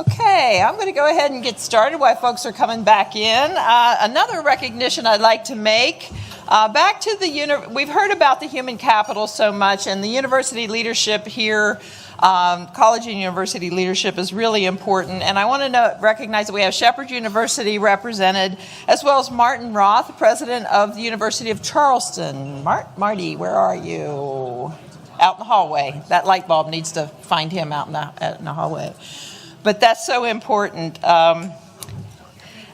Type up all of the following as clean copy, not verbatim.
Okay, I'm going to go ahead and get started while folks are coming back in. Another recognition I'd like to make, back to we've heard about the human capital so much, and the university leadership here, college and university leadership is really important. And I want to recognize that we have Shepherd University represented, as well as Martin Roth, president of the University of Charleston. Marty, where are you? Out in the hallway. That light bulb needs to find him out in the hallway. But that's so important.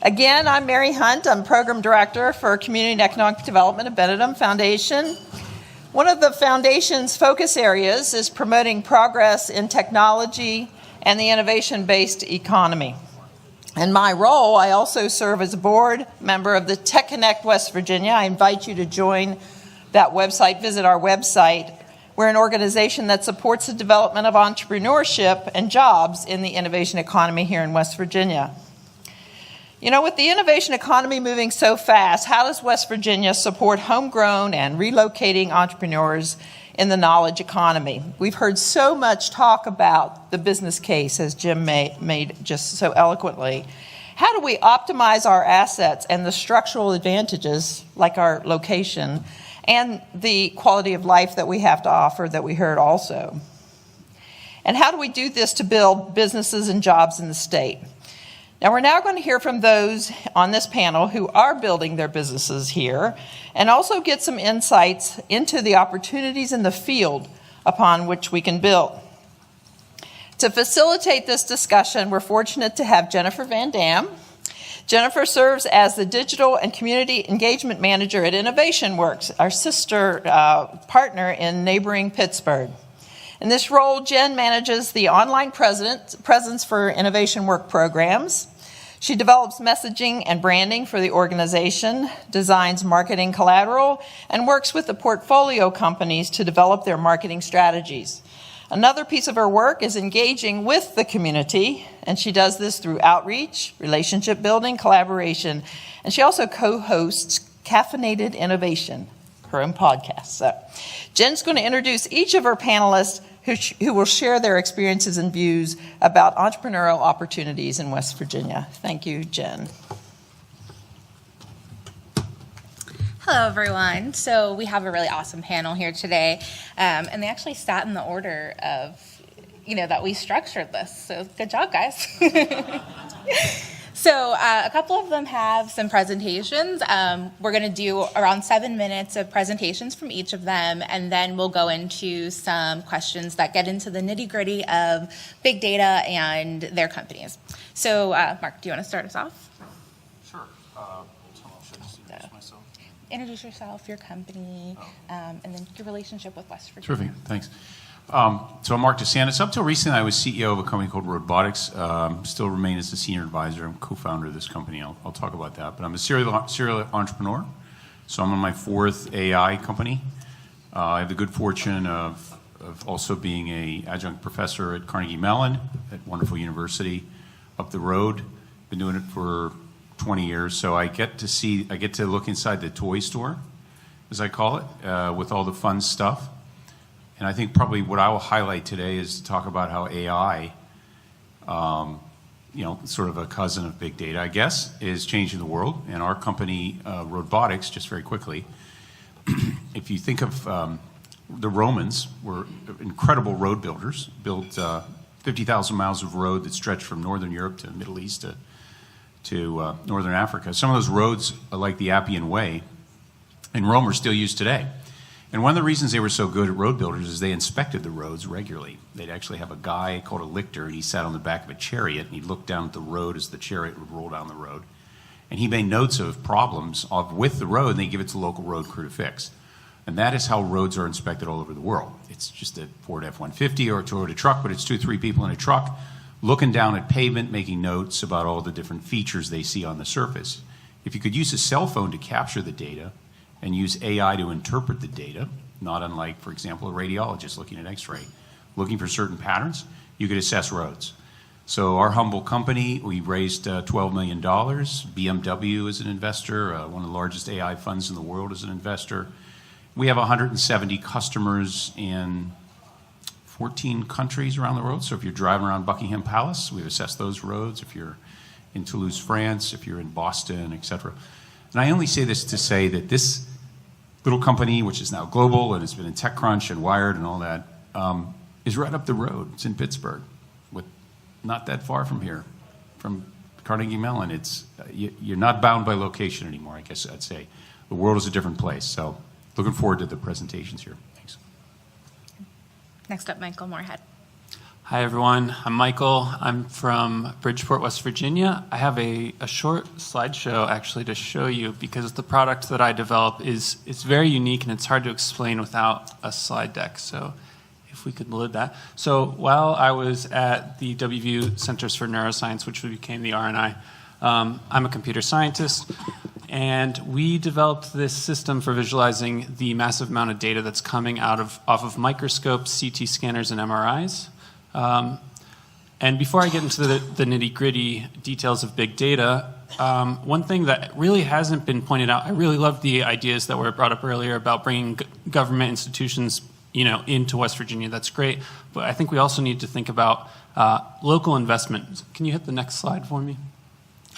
Again, I'm Mary Hunt. I'm Program Director for Community and Economic Development at Benedum Foundation. One of the foundation's focus areas is promoting progress in technology and the innovation-based economy. In my role, I also serve as a board member of the Tech Connect West Virginia. I invite you to join that website, visit our website. We're an organization that supports the development of entrepreneurship and jobs in the innovation economy here in West Virginia. You know, with the innovation economy moving so fast, how does West Virginia support homegrown and relocating entrepreneurs in the knowledge economy? We've heard so much talk about the business case, as Jim made just so eloquently. How do we optimize our assets and the structural advantages, like our location, and the quality of life that we have to offer that we heard also? And how do we do this to build businesses and jobs in the state? Now, we're now going to hear from those on this panel who are building their businesses here, and also get some insights into the opportunities in the field upon which we can build. To facilitate this discussion, we're fortunate to have Jennifer Van Dam. Jennifer serves as the Digital and Community Engagement Manager at Innovation Works, our sister partner in neighboring Pittsburgh. In this role, Jen manages the online presence for Innovation Work programs. She develops messaging and branding for the organization, designs marketing collateral, and works with the portfolio companies to develop their marketing strategies. Another piece of her work is engaging with the community, and she does this through outreach, relationship building, collaboration, and she also co-hosts Caffeinated Innovation, her own podcast. So Jen's going to introduce each of her panelists who will share their experiences and views about entrepreneurial opportunities in West Virginia. Thank you, Jen. Hello, everyone. So we have a really awesome panel here today, and they actually sat in the order of, that we structured this. So good job, guys. So a couple of them have some presentations. We're going to do around 7 minutes of presentations from each of them, and then we'll go into some questions that get into the nitty-gritty of big data and their companies. So, Mark, do you want to start us off? Sure. Should I just introduce myself? Introduce yourself, your company, and then your relationship with West Virginia. Terrific. Thanks. So I'm Mark DeSantis. Up till recently, I was CEO of a company called Roadbotics. Still remain as the senior advisor. I'm co-founder of this company. I'll talk about that. But I'm a serial entrepreneur. So I'm on my fourth AI company. I have the good fortune of also being an adjunct professor at Carnegie Mellon, at wonderful university up the road. Been doing it for 20 years. So I get to look inside the toy store, as I call it, with all the fun stuff. And I think probably what I will highlight today is to talk about how AI, sort of a cousin of big data, I guess, is changing the world. And our company, Roadbotics, just very quickly, if you think of the Romans, were incredible road builders, built 50,000 miles of road that stretched from northern Europe to the Middle East to northern Africa. Some of those roads, like the Appian Way in Rome, are still used today. And one of the reasons they were so good at road builders is they inspected the roads regularly. They'd actually have a guy called a lictor, and he sat on the back of a chariot, and he'd look down at the road as the chariot would roll down the road. And he made notes of problems with the road, and they give it to the local road crew to fix. And that is how roads are inspected all over the world. It's just a Ford F-150 or a Toyota truck, but it's 2 or 3 people in a truck looking down at pavement, making notes about all the different features they see on the surface. If you could use a cell phone to capture the data, and use AI to interpret the data, not unlike, for example, a radiologist looking at X-ray, looking for certain patterns, you could assess roads. So our humble company, we raised $12 million. BMW is an investor. One of the largest AI funds in the world is an investor. We have 170 customers in 14 countries around the world. So if you're driving around Buckingham Palace, we've assessed those roads. If you're in Toulouse, France, if you're in Boston, et cetera. And I only say this to say that this little company, which is now global and has been in TechCrunch and Wired and all that, is right up the road. It's in Pittsburgh, not that far from here, from Carnegie Mellon. You're not bound by location anymore, I guess I'd say. The world is a different place. So looking forward to the presentations here. Thanks. Next up, Michael Morehead. Hi, everyone. I'm Michael. I'm from Bridgeport, West Virginia. I have a short slideshow, actually, to show you because the product that I develop is very unique, and it's hard to explain without a slide deck. So if we could load that. So while I was at the WVU Centers for Neuroscience, which became the RNI, I'm a computer scientist, and we developed this system for visualizing the massive amount of data that's coming off of microscopes, CT scanners, and MRIs. And before I get into the nitty-gritty details of big data, one thing that really hasn't been pointed out, I really love the ideas that were brought up earlier about bringing government institutions, into West Virginia. That's great, but I think we also need to think about local investment. Can you hit the next slide for me?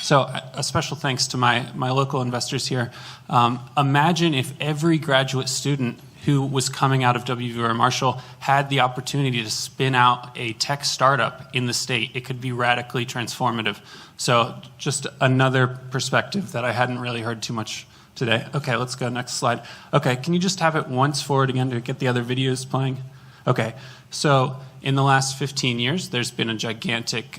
So a special thanks to my local investors here. Imagine if every graduate student who was coming out of WVU or Marshall had the opportunity to spin out a tech startup in the state. It could be radically transformative. So just another perspective that I hadn't really heard too much today. Okay, let's go next slide. Okay, can you just have it once forward again to get the other videos playing? Okay, so in the last 15 years, there's been a gigantic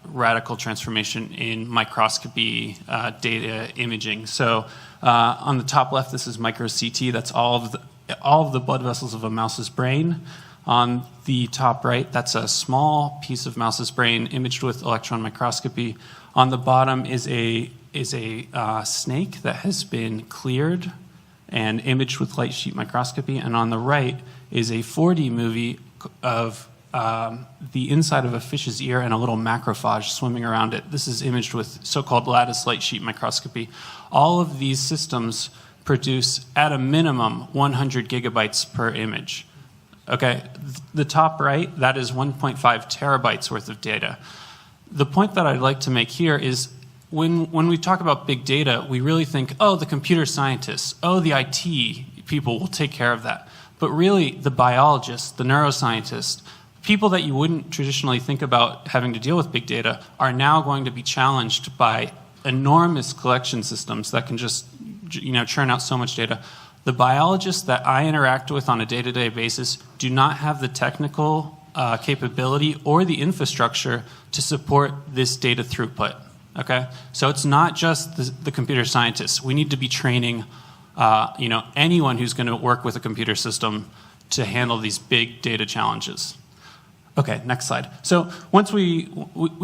radical transformation in microscopy data imaging. So on the top left, this is micro CT. That's all of the blood vessels of a mouse's brain. On the top right, that's a small piece of mouse's brain imaged with electron microscopy. On the bottom is a snake that has been cleared and imaged with light sheet microscopy. And on the right is a 4D movie of the inside of a fish's ear and a little macrophage swimming around it. This is imaged with so-called lattice light sheet microscopy. All of these systems produce, at a minimum, 100 gigabytes per image. Okay, the top right, that is 1.5 terabytes worth of data. The point that I'd like to make here is when we talk about big data, we really think, oh, the computer scientists, oh, the IT people will take care of that. But really, the biologists, the neuroscientists, people that you wouldn't traditionally think about having to deal with big data are now going to be challenged by enormous collection systems that can just churn out so much data. The biologists that I interact with on a day-to-day basis do not have the technical capability or the infrastructure to support this data throughput. Okay, so it's not just the computer scientists. We need to be training, anyone who's going to work with a computer system to handle these big data challenges. Okay, next slide. So once we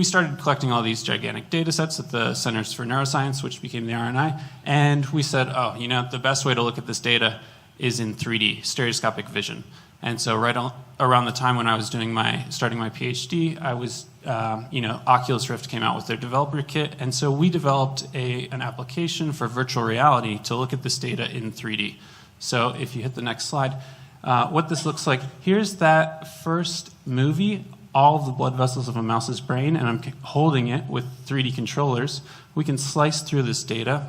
started collecting all these gigantic data sets at the Centers for Neuroscience, which became the RNI, and we said, oh, the best way to look at this data is in 3D, stereoscopic vision. And so around the time when I was starting my PhD, I was, Oculus Rift came out with their developer kit, and so we developed an application for virtual reality to look at this data in 3D. So if you hit the next slide, what this looks like, here's that first movie, all of the blood vessels of a mouse's brain, and I'm holding it with 3D controllers. We can slice through this data,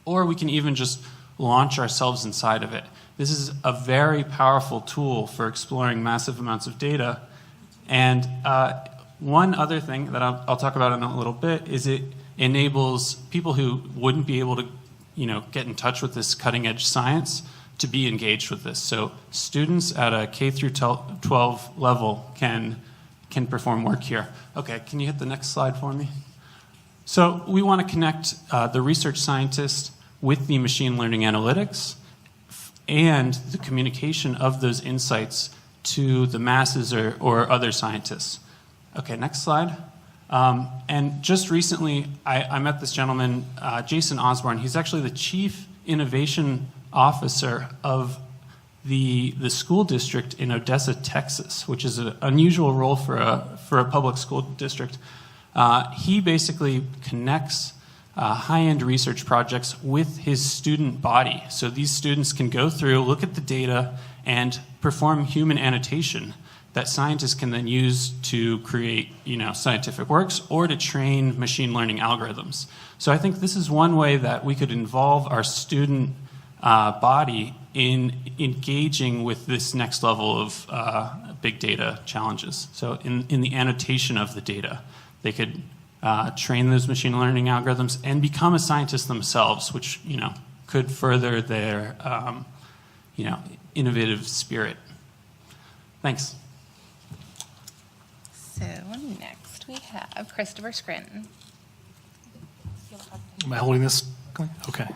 or we can even just launch ourselves inside of it. This is a very powerful tool for exploring massive amounts of data. And one other thing that I'll talk about in a little bit is it enables people who wouldn't be able to get in touch with this cutting edge science to be engaged with this. So students at a K through 12 level can perform work here. Okay, can you hit the next slide for me? So we want to connect the research scientist with the machine learning analytics and the communication of those insights to the masses or other scientists. Okay, next slide. And just recently, I met this gentleman, Jason Osborne. He's actually the chief innovation officer of the school district in Odessa, Texas, which is an unusual role for a public school district. He basically connects high-end research projects with his student body. So these students can go through, look at the data, and perform human annotation. that scientists can then use to create, scientific works or to train machine learning algorithms. So I think this is one way that we could involve our student body in engaging with this next level of big data challenges. So in the annotation of the data, they could train those machine learning algorithms and become a scientist themselves, which could further their innovative spirit. Thanks. So next we have Christopher Scranton. Am I holding this? Okay.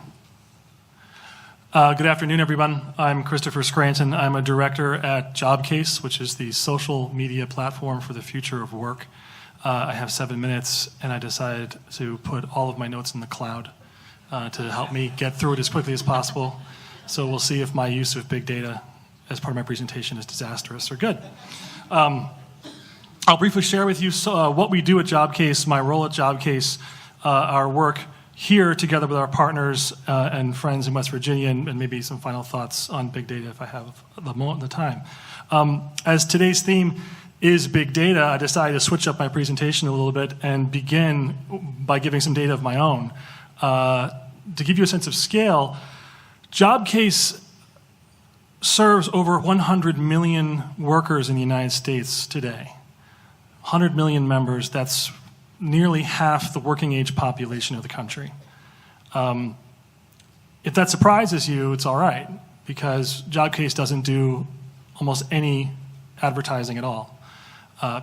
Good afternoon, everyone. I'm Christopher Scranton. I'm a director at Jobcase, which is the social media platform for the future of work. I have 7 minutes, and I decided to put all of my notes in the cloud to help me get through it as quickly as possible. So we'll see if my use of big data as part of my presentation is disastrous or good. I'll briefly share with you what we do at Jobcase, my role at Jobcase, our work here together with our partners and friends in West Virginia, and maybe some final thoughts on big data if I have the time. As today's theme is big data, I decided to switch up my presentation a little bit and begin by giving some data of my own. To give you a sense of scale, Jobcase serves over 100 million workers in the United States today. 100 million members, that's nearly half the working age population of the country. If that surprises you, it's all right, because Jobcase doesn't do almost any advertising at all.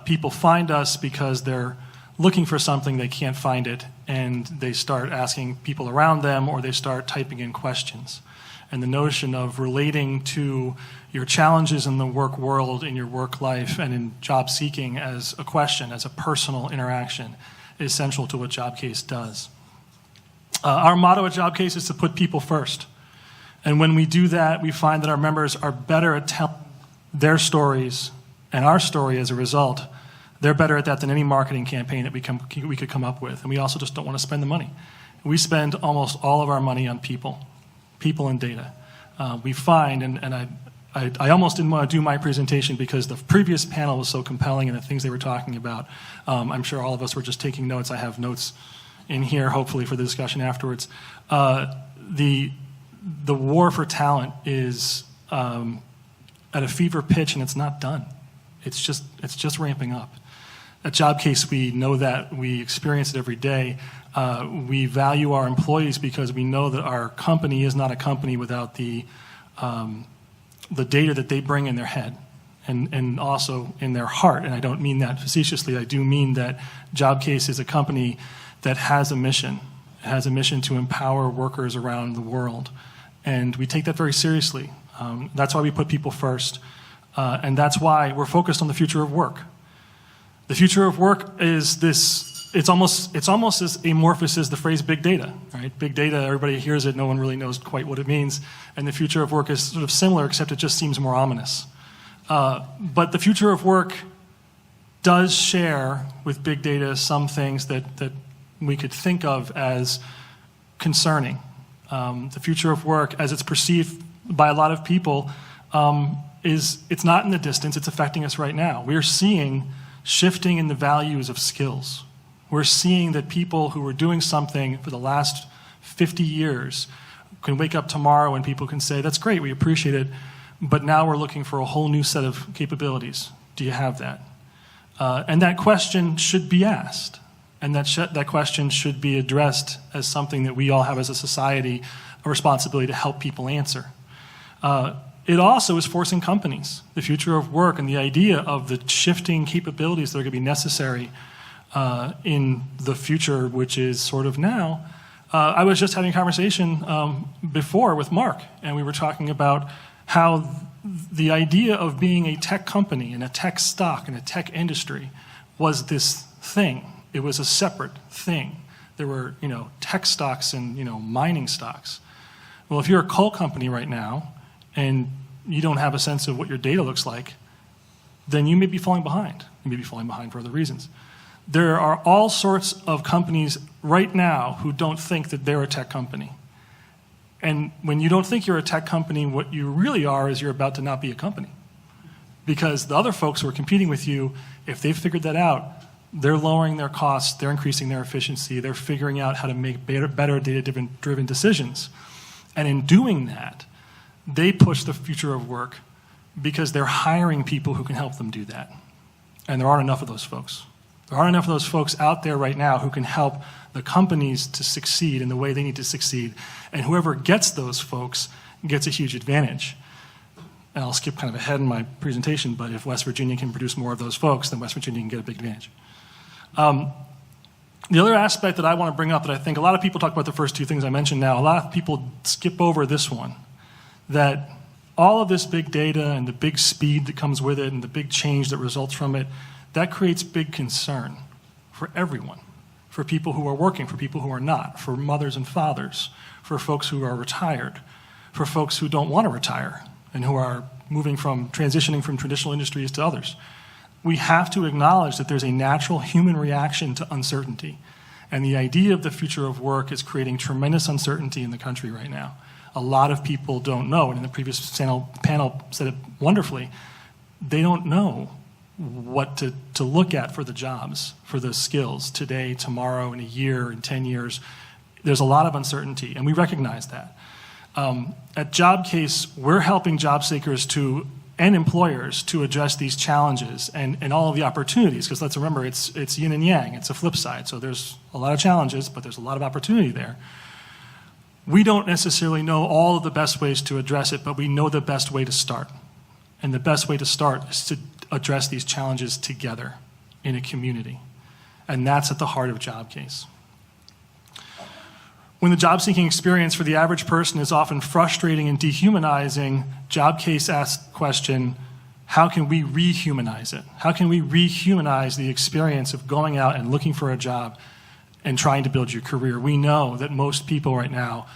People find us because they're looking for something, they can't find it, and they start asking people around them, or they start typing in questions. And the notion of relating to your challenges in the work world, in your work life, and in job seeking as a question, as a personal interaction, is central to what Jobcase does. Our motto at Jobcase is to put people first. And when we do that, we find that our members are better at telling their stories, and our story as a result. They're better at that than any marketing campaign that we could come up with. And we also just don't want to spend the money. We spend almost all of our money on people and data. We find, and I almost didn't want to do my presentation because the previous panel was so compelling and the things they were talking about. I'm sure all of us were just taking notes. I have notes in here, hopefully, for the discussion afterwards. The war for talent is at a fever pitch, and it's not done. It's just ramping up. At Jobcase, we know that. We experience it every day. We value our employees because we know that our company is not a company without the data that they bring in their head and also in their heart. And I don't mean that facetiously. I do mean that Jobcase is a company that has a mission. It has a mission to empower workers around the world. And we take that very seriously. That's why we put people first. And that's why we're focused on the future of work. The future of work is this, it's almost as amorphous as the phrase big data, right? Big data, everybody hears it, no one really knows quite what it means. And the future of work is sort of similar, except it just seems more ominous. But the future of work does share with big data some things that we could think of as concerning. The future of work, as it's perceived by a lot of people, it's not in the distance, it's affecting us right now. We're seeing shifting in the values of skills. We're seeing that people who were doing something for the last 50 years can wake up tomorrow and people can say, that's great, we appreciate it, but now we're looking for a whole new set of capabilities. Do you have that? And that question should be asked. And that question should be addressed as something that we all have as a society, a responsibility to help people answer. It also is forcing companies, the future of work and the idea of the shifting capabilities that are going to be necessary in the future, which is sort of now. I was just having a conversation before with Mark, and we were talking about how the idea of being a tech company and a tech stock and a tech industry was this thing. It was a separate thing. There were, tech stocks and, mining stocks. Well, if you're a coal company right now and you don't have a sense of what your data looks like, then you may be falling behind. You may be falling behind for other reasons. There are all sorts of companies right now who don't think that they're a tech company. And when you don't think you're a tech company, what you really are is you're about to not be a company. because the other folks who are competing with you, if they've figured that out, they're lowering their costs, they're increasing their efficiency, they're figuring out how to make better data-driven decisions. And in doing that, they push the future of work because they're hiring people who can help them do that. And there aren't enough of those folks. There aren't enough of those folks out there right now who can help the companies to succeed in the way they need to succeed. And whoever gets those folks gets a huge advantage. And I'll skip kind of ahead in my presentation, but if West Virginia can produce more of those folks, then West Virginia can get a big advantage. The other aspect that I want to bring up that I think a lot of people talk about the first two things I mentioned now, a lot of people skip over this one, that all of this big data and the big speed that comes with it and the big change that results from it, that creates big concern for everyone, for people who are working, for people who are not, for mothers and fathers, for folks who are retired, for folks who don't want to retire and who are transitioning from traditional industries to others. We have to acknowledge that there's a natural human reaction to uncertainty. And the idea of the future of work is creating tremendous uncertainty in the country right now. A lot of people don't know, and in the previous panel said it wonderfully, they don't know what to look at for the jobs, for the skills, today, tomorrow, in a year, in 10 years. There's a lot of uncertainty, and we recognize that. At Jobcase, we're helping job seekers and employers to address these challenges and all of the opportunities, because let's remember, it's yin and yang, it's a flip side. So there's a lot of challenges, but there's a lot of opportunity there. We don't necessarily know all of the best ways to address it, but we know the best way to start. And the best way to start is to address these challenges together in a community. And that's at the heart of Jobcase. When the job-seeking experience for the average person is often frustrating and dehumanizing, Jobcase asks the question, how can we rehumanize it? How can we rehumanize the experience of going out and looking for a job and trying to build your career? We know that most people right now,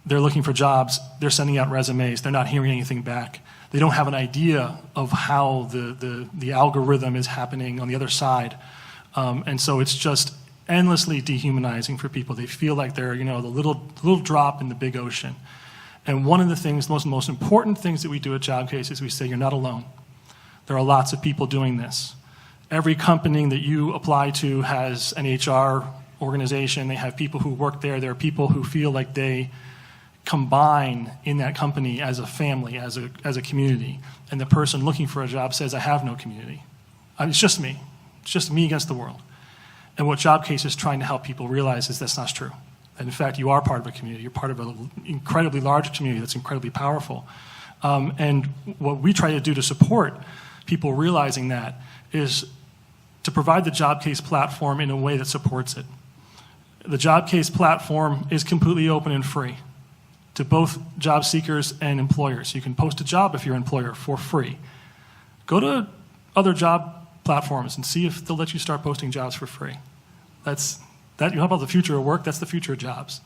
they're looking for jobs, they're sending out resumes, they're not hearing anything back. They don't have an idea of how the algorithm is happening on the other side. And so it's just endlessly dehumanizing for people. They feel like they're, the little drop in the big ocean. And one of the things, most important things that we do at Jobcase is we say, you're not alone. There are lots of people doing this. Every company that you apply to has an HR organization. They have people who work there. There are people who feel like they combine in that company as a family, as a community. And the person looking for a job says, I have no community. It's just me. It's just me against the world. And what Jobcase is trying to help people realize is that's not true. And in fact, you are part of a community. You're part of an incredibly large community that's incredibly powerful. And what we try to do to support people realizing that is to provide the Jobcase platform in a way that supports it. The Jobcase platform is completely open and free to both job seekers and employers. You can post a job if you're an employer for free. Go to other job platforms and see if they'll let you start posting jobs for free. You talk about the future of work, that's the future of jobs.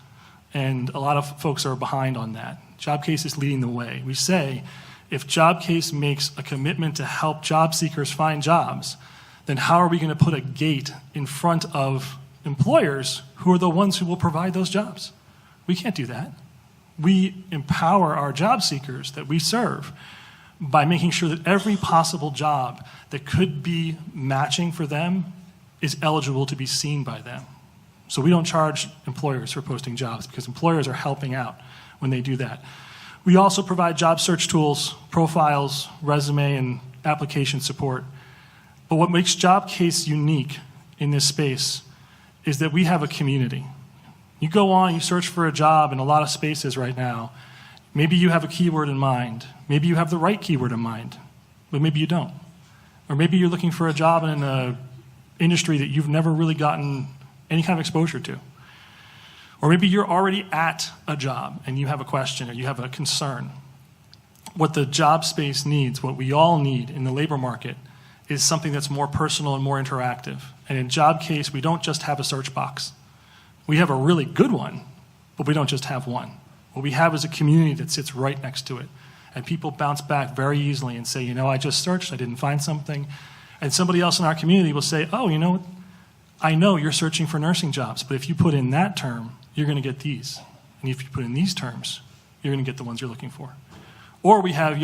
And a lot of folks are behind on that. Jobcase is leading the way. We say, if Jobcase makes a commitment to help job seekers find jobs, then how are we going to put a gate in front of employers who are the ones who will provide those jobs? We can't do that. We empower our job seekers that we serve by making sure that every possible job that could be matching for them is eligible to be seen by them. So we don't charge employers for posting jobs because employers are helping out when they do that. We also provide job search tools, profiles, resume, and application support. But what makes Jobcase unique in this space is that we have a community. You go on, you search for a job in a lot of spaces right now. Maybe you have a keyword in mind. Maybe you have the right keyword in mind, but maybe you don't. Or maybe you're looking for a job in an industry that you've never really gotten any kind of exposure to. Or maybe you're already at a job and you have a question or you have a concern. What the job space needs, what we all need in the labor market, is something that's more personal and more interactive. And in Jobcase, we don't just have a search box. We have a really good one, but we don't just have one. What we have is a community that sits right next to it. And people bounce back very easily and say, I just searched, I didn't find something. And somebody else in our community will say, oh, I know you're searching for nursing jobs, but if you put in that term, you're going to get these. And if you put in these terms, you're going to get the ones you're looking for. Or we have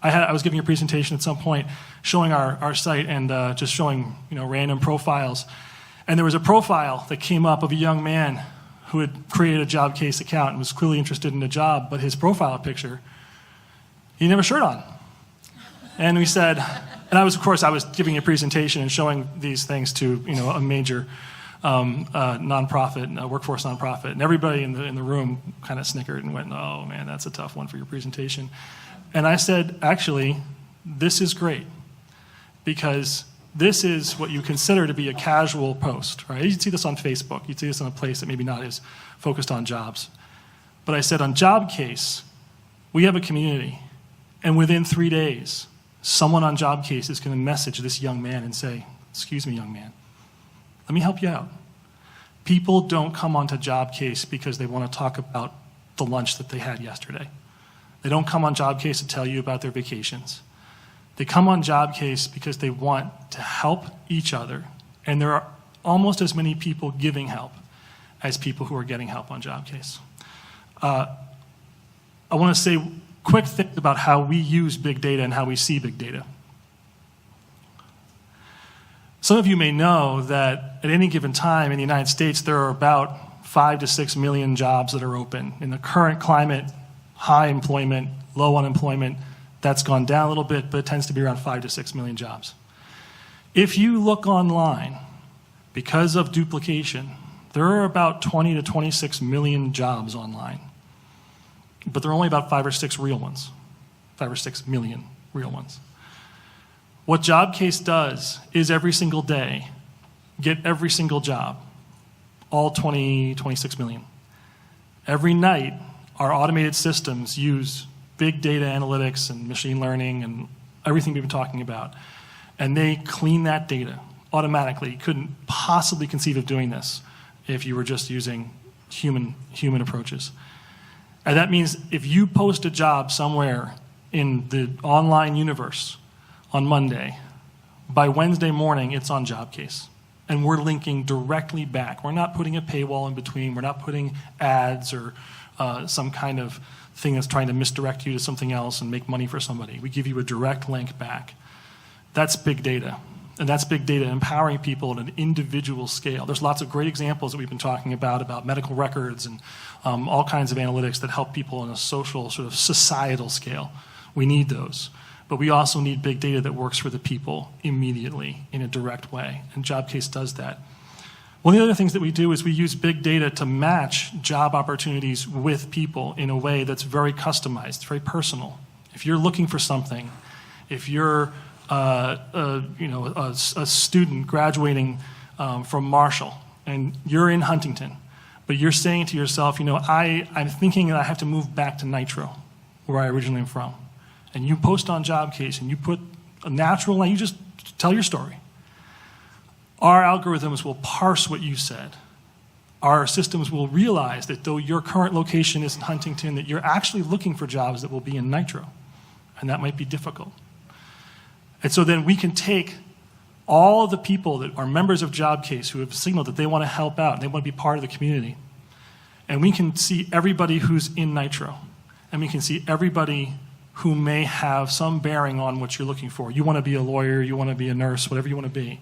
I was giving a presentation at some point showing our site and just showing random profiles. And there was a profile that came up of a young man who had created a Jobcase account and was clearly interested in a job, but his profile picture, he didn't have a shirt on. And we said, and I was giving a presentation and showing these things to a major nonprofit, a workforce nonprofit, and everybody in the room kind of snickered and went, "Oh man, that's a tough one for your presentation." And I said, actually, this is great, because this is what you consider to be a casual post, right? You'd see this on Facebook. You'd see this in a place that maybe not is focused on jobs. But I said on Jobcase, we have a community, and within 3 days, someone on Jobcase is going to message this young man and say, "Excuse me, young man, let me help you out." People don't come onto Jobcase because they want to talk about the lunch that they had yesterday. They don't come on Jobcase to tell you about their vacations. They come on Jobcase because they want to help each other. And there are almost as many people giving help as people who are getting help on Jobcase. I want to say quick things about how we use big data and how we see big data. Some of you may know that at any given time in the United States, there are about 5 to 6 million jobs that are open. In the current climate, high employment, low unemployment, that's gone down a little bit, but it tends to be around 5 to 6 million jobs. If you look online, because of duplication, there are about 20 to 26 million jobs online. But there are only about 5 or 6 real ones, 5 or 6 million real ones. What Jobcase does is every single day get every single job, all 20, 26 million. Every night, our automated systems use big data analytics and machine learning and everything we've been talking about. And they clean that data automatically. You couldn't possibly conceive of doing this if you were just using human approaches. And that means if you post a job somewhere in the online universe on Monday, by Wednesday morning, it's on Jobcase. And we're linking directly back. We're not putting a paywall in between. We're not putting ads or some kind of thing that's trying to misdirect you to something else and make money for somebody. We give you a direct link back. That's big data. And that's big data empowering people at an individual scale. There's lots of great examples that we've been talking about medical records and all kinds of analytics that help people on a social, sort of societal scale. We need those. But we also need big data that works for the people immediately in a direct way. And Jobcase does that. One of the other things that we do is we use big data to match job opportunities with people in a way that's very customized, very personal. If you're looking for something, if you're a student graduating from Marshall and you're in Huntington, but you're saying to yourself, I'm thinking that I have to move back to Nitro, where I originally am from. And you post on Jobcase and you put a natural line, you just tell your story. Our algorithms will parse what you said. Our systems will realize that though your current location is in Huntington, that you're actually looking for jobs that will be in Nitro. And that might be difficult. And so then we can take all of the people that are members of Jobcase who have signaled that they want to help out, and they want to be part of the community. And we can see everybody who's in Nitro. And we can see everybody who may have some bearing on what you're looking for. You want to be a lawyer, you want to be a nurse, whatever you want to be.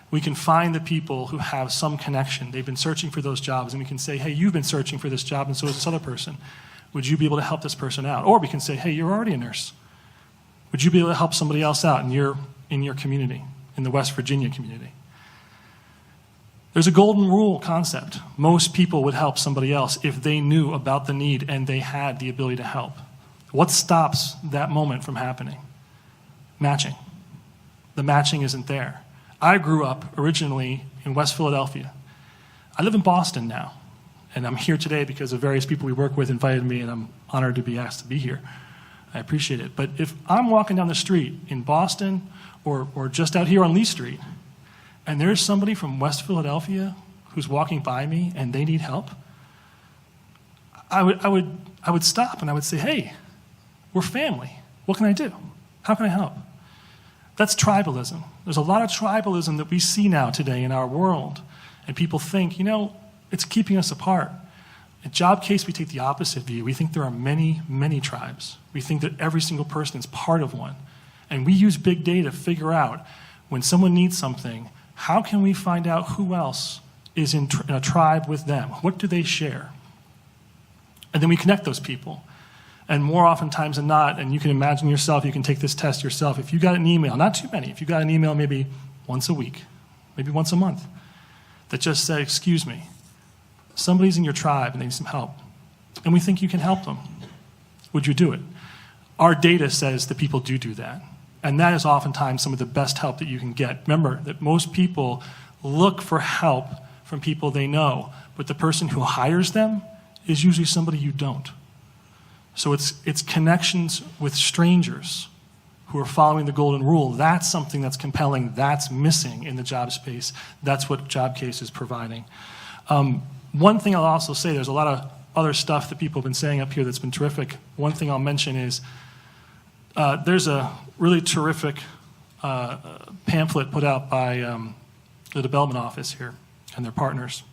We can find the people who have some connection. They've been searching for those jobs, and we can say, hey, you've been searching for this job, and so is this other person. Would you be able to help this person out? Or we can say, hey, you're already a nurse. Would you be able to help somebody else out in your community, in the West Virginia community? There's a golden rule concept. Most people would help somebody else if they knew about the need and they had the ability to help. What stops that moment from happening? Matching. The matching isn't there. I grew up originally in West Philadelphia. I live in Boston now, and I'm here today because of various people we work with invited me, and I'm honored to be asked to be here. I appreciate it. But if I'm walking down the street in Boston or just out here on Lee Street, and there's somebody from West Philadelphia who's walking by me and they need help, I would stop and I would say, hey, we're family. What can I do? How can I help? That's tribalism. There's a lot of tribalism that we see now today in our world. And people think, it's keeping us apart. At Jobcase, we take the opposite view. We think there are many, many tribes. We think that every single person is part of one. And we use big data to figure out when someone needs something, how can we find out who else is in a tribe with them? What do they share? And then we connect those people. And more oftentimes than not, and you can imagine yourself, you can take this test yourself, if you got an email, not too many, if you got an email maybe once a week, maybe once a month, that just said, excuse me, somebody's in your tribe and they need some help, and we think you can help them, would you do it? Our data says that people do that. And that is oftentimes some of the best help that you can get. Remember that most people look for help from people they know, but the person who hires them is usually somebody you don't. So it's connections with strangers who are following the golden rule. That's something that's compelling. That's missing in the job space. That's what Jobcase is providing. One thing I'll also say, there's a lot of other stuff that people have been saying up here that's been terrific. One thing I'll mention is there's a really terrific pamphlet put out by the development office here and their partners.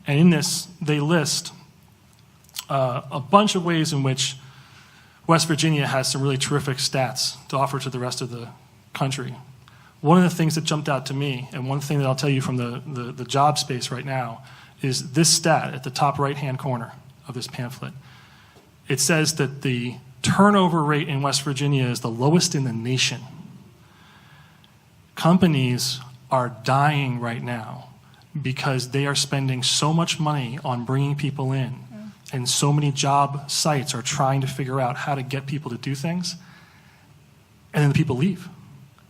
And in this, they list a bunch of ways in which West Virginia has some really terrific stats to offer to the rest of the country. One of the things that jumped out to me, and one thing that I'll tell you from the job space right now, is this stat at the top right-hand corner of this pamphlet. It says that the turnover rate in West Virginia is the lowest in the nation. Companies are dying right now because they are spending so much money on bringing people in, and so many job sites are trying to figure out how to get people to do things, and then the people leave.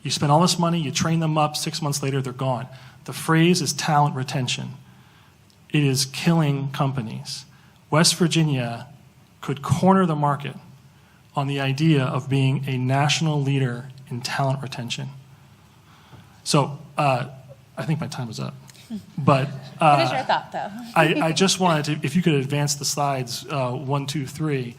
You spend all this money, you train them up, 6 months later they're gone. The phrase is talent retention. It is killing companies. West Virginia could corner the market on the idea of being a national leader in talent retention. So I think my time is up. But What is your thought, though? I just wanted to, if you could advance the slides, 1, 2, 3.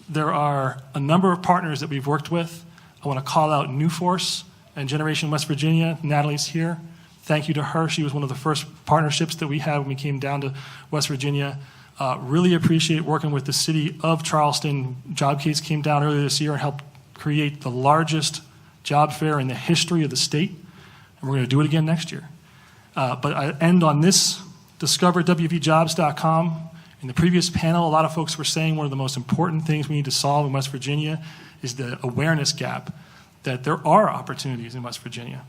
There are a number of partners that we've worked with. I want to call out Newforce and Generation West Virginia. Natalie's here. Thank you to her. She was one of the first partnerships that we had when we came down to West Virginia. Really appreciate working with the city of Charleston. Jobcase came down earlier this year and helped create the largest job fair in the history of the state. And we're going to do it again next year. But I end on this, discoverwvjobs.com. In the previous panel, a lot of folks were saying one of the most important things we need to solve in West Virginia is the awareness gap that there are opportunities in West Virginia.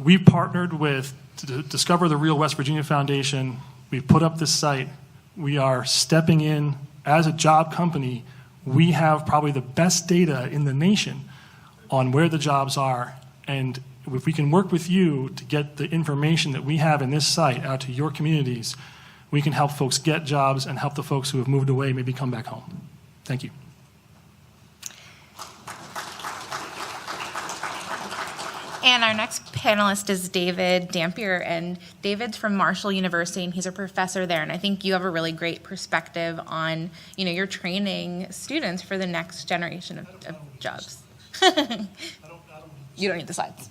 We partnered with to Discover the Real West Virginia Foundation. We put up this site. We are stepping in as a job company. We have probably the best data in the nation on where the jobs are. And if we can work with you to get the information that we have in this site out to your communities, we can help folks get jobs and help the folks who have moved away maybe come back home. Thank you. And our next panelist is David Dampier, and David's from Marshall University, and he's a professor there. And I think you have a really great perspective on, you're training students for the next generation of jobs. You don't need the slides.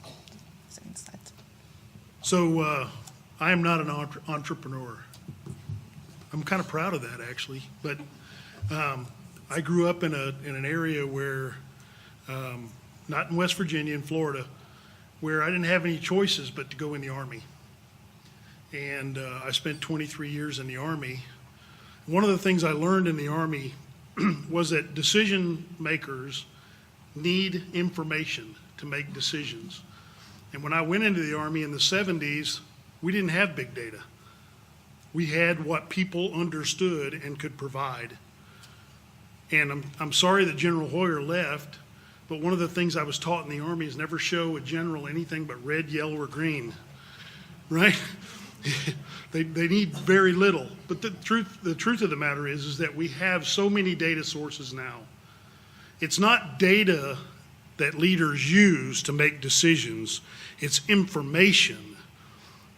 So I am not an entrepreneur. I'm kind of proud of that, actually. But I grew up in an area where, not in West Virginia, in Florida, where I didn't have any choices but to go in the Army. And I spent 23 years in the Army. One of the things I learned in the Army was that decision makers need information to make decisions. And when I went into the Army in the 70s, we didn't have big data. We had what people understood and could provide. And I'm sorry that General Hoyer left, but one of the things I was taught in the Army is never show a general anything but red, yellow, or green, right? They need very little. But the truth of the matter is that we have so many data sources now. It's not data that leaders use to make decisions. It's information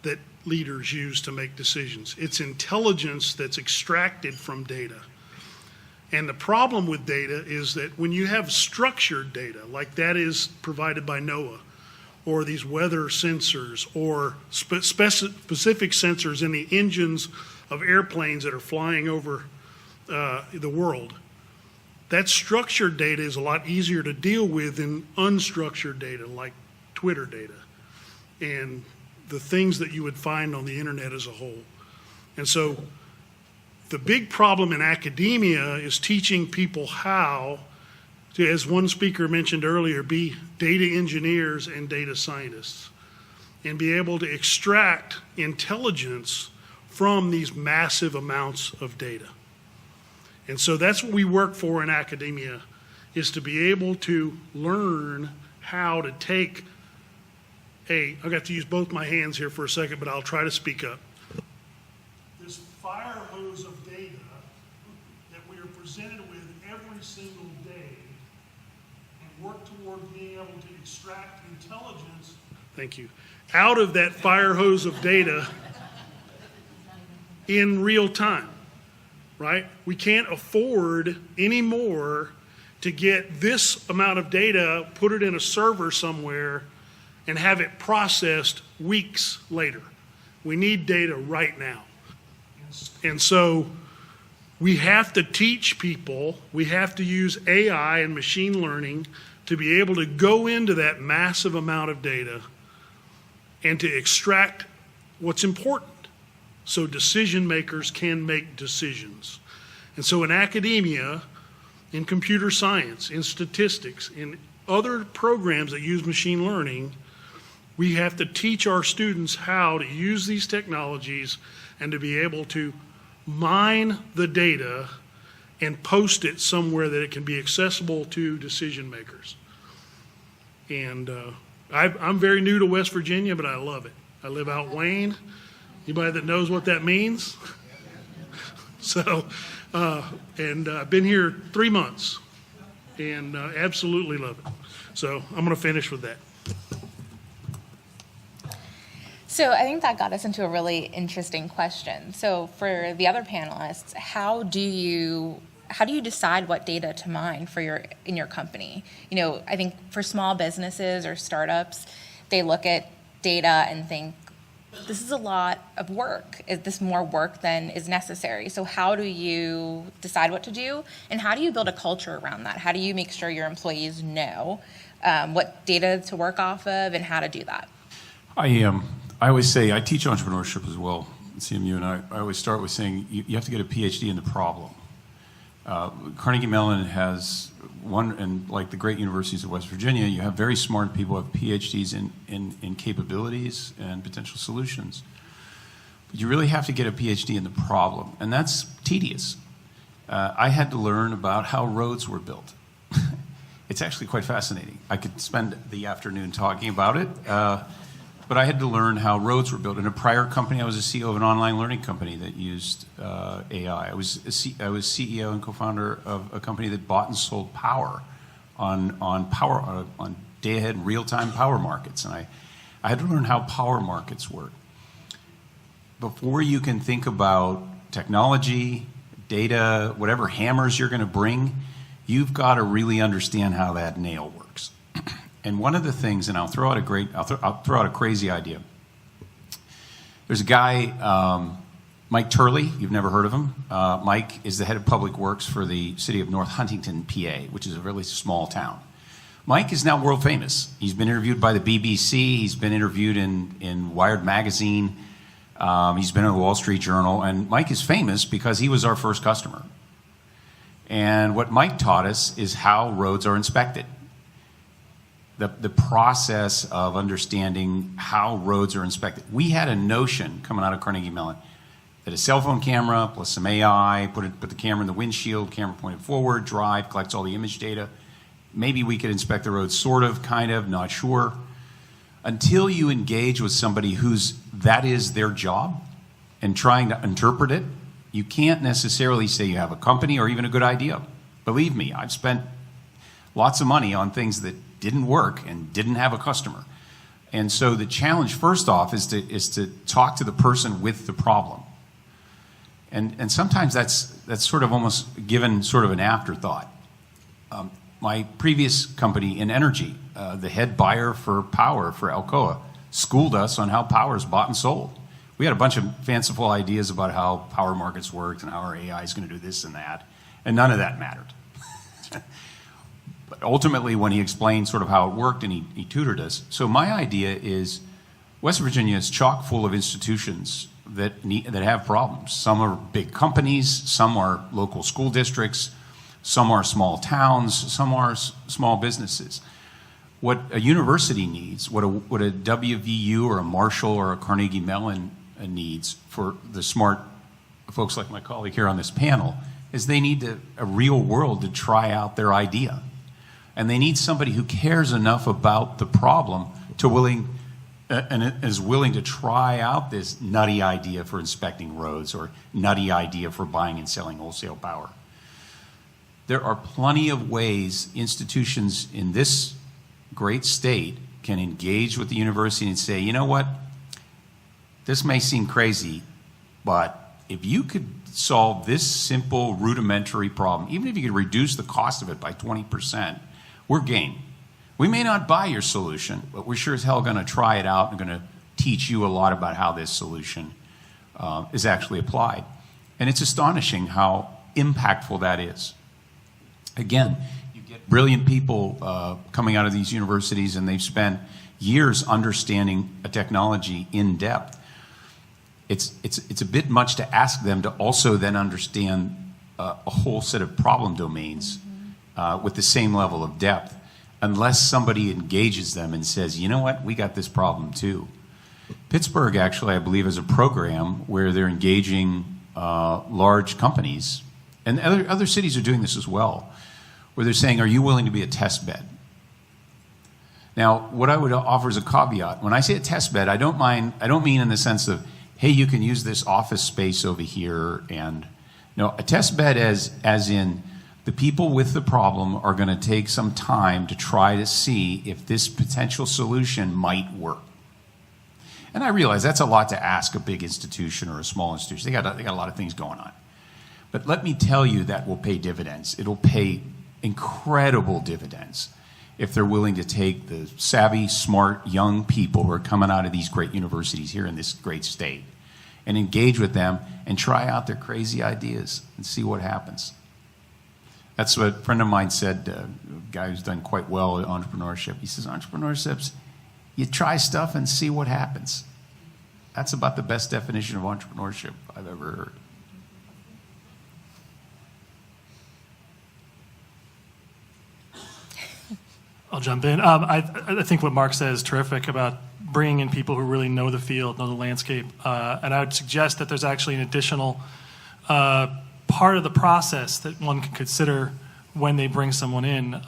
that leaders use to make decisions. It's intelligence that's extracted from data. And the problem with data is that when you have structured data, like that is provided by NOAA, or these weather sensors, or specific sensors in the engines of airplanes that are flying over the world. That structured data is a lot easier to deal with than unstructured data like Twitter data and the things that you would find on the internet as a whole. And so the big problem in academia is teaching people how to, as one speaker mentioned earlier, be data engineers and data scientists and be able to extract intelligence from these massive amounts of data. And so that's what we work for in academia, is to be able to learn how to take I've got to use both my hands here for a second, but I'll try to speak up. This fire hose of data that we are presented with every single day and work toward being able to extract intelligence, thank you, out of that fire hose of data in real time, right? We can't afford anymore to get this amount of data, put it in a server somewhere, and have it processed weeks later. We need data right now. And so we have to teach people, we have to use AI and machine learning to be able to go into that massive amount of data and to extract what's important so decision makers can make decisions. And so in academia, in computer science, in statistics, in other programs that use machine learning, we have to teach our students how to use these technologies and to be able to mine the data and post it somewhere that it can be accessible to decision makers. And I'm very new to West Virginia, but I love it. I live out Wayne. Anybody that knows what that means? So, and I've been here 3 months and absolutely love it. So I'm going to finish with that. So I think that got us into a really interesting question. So for the other panelists, how do you decide what data to mine in your company? You know, I think for small businesses or startups, they look at data and think, this is a lot of work. Is this more work than is necessary? So how do you decide what to do? And how do you build a culture around that? How do you make sure your employees know what data to work off of and how to do that? I always say, I teach entrepreneurship as well at CMU, and I always start with saying you have to get a PhD in the problem. Carnegie Mellon has one, and like the great universities of West Virginia, you have very smart people who have PhDs in capabilities and potential solutions. But you really have to get a PhD in the problem, and that's tedious. I had to learn about how roads were built. It's actually quite fascinating. I could spend the afternoon talking about it. But I had to learn how roads were built. In a prior company, I was a CEO of an online learning company that used AI. I was CEO and co-founder of a company that bought and sold power on day-ahead real-time power markets. And I had to learn how power markets work. Before you can think about technology, data, whatever hammers you're going to bring, you've got to really understand how that nail works. And one of the things, and I'll throw out a crazy idea. There's a guy, Mike Turley. You've never heard of him. Mike is the head of public works for the city of North Huntington, PA, which is a really small town. Mike is now world famous. He's been interviewed by the BBC. He's been interviewed in Wired magazine. He's been in the Wall Street Journal. And Mike is famous because he was our first customer. And what Mike taught us is how roads are inspected. The process of understanding how roads are inspected. We had a notion coming out of Carnegie Mellon that a cell phone camera plus some AI, put the camera in the windshield, camera pointed forward, drive, collects all the image data. Maybe we could inspect the road, sort of, kind of, not sure. Until you engage with somebody that is their job and trying to interpret it, you can't necessarily say you have a company or even a good idea. Believe me, I've spent lots of money on things that didn't work and didn't have a customer. And so the challenge, first off, is to talk to the person with the problem. And sometimes that's sort of almost given sort of an afterthought. My previous company in energy, the head buyer for power for Alcoa, schooled us on how power is bought and sold. We had a bunch of fanciful ideas about how power markets worked and how our AI is going to do this and that, and none of that mattered. But ultimately, when he explained sort of how it worked and he tutored us, so my idea is West Virginia is chock full of institutions that have problems. Some are big companies, some are local school districts, some are small towns, some are small businesses. What a university needs, what a WVU or a Marshall or a Carnegie Mellon needs for the smart folks like my colleague here on this panel is they need a real world to try out their idea. And they need somebody who cares enough about the problem and is willing to try out this nutty idea for inspecting roads or nutty idea for buying and selling wholesale power. There are plenty of ways institutions in this great state can engage with the university and say, you know what, this may seem crazy, but if you could solve this simple rudimentary problem, even if you could reduce the cost of it by 20%, we're game. We may not buy your solution, but we're sure as hell going to try it out and going to teach you a lot about how this solution is actually applied. And it's astonishing how impactful that is. Again, you get brilliant people coming out of these universities, and they've spent years understanding a technology in depth. It's a bit much to ask them to also then understand a whole set of problem domains with the same level of depth, unless somebody engages them and says, you know what, we got this problem too. Pittsburgh actually, I believe, has a program where they're engaging large companies, and other cities are doing this as well, where they're saying, are you willing to be a test bed? Now, what I would offer as a caveat, when I say a test bed, I don't mean in the sense of, hey, you can use this office space over here, and no, a test bed as in the people with the problem are going to take some time to try to see if this potential solution might work. And I realize that's a lot to ask a big institution or a small institution. They got a lot of things going on. But let me tell you, that will pay dividends. It'll pay incredible dividends if they're willing to take the savvy, smart, young people who are coming out of these great universities here in this great state and engage with them and try out their crazy ideas and see what happens. That's what a friend of mine said, a guy who's done quite well at entrepreneurship. He says, entrepreneurship's, you try stuff and see what happens. That's about the best definition of entrepreneurship I've ever heard. I'll jump in. I think what Mark said is terrific about bringing in people who really know the field, know the landscape. And I would suggest that there's actually an additional part of the process that one can consider when they bring someone in.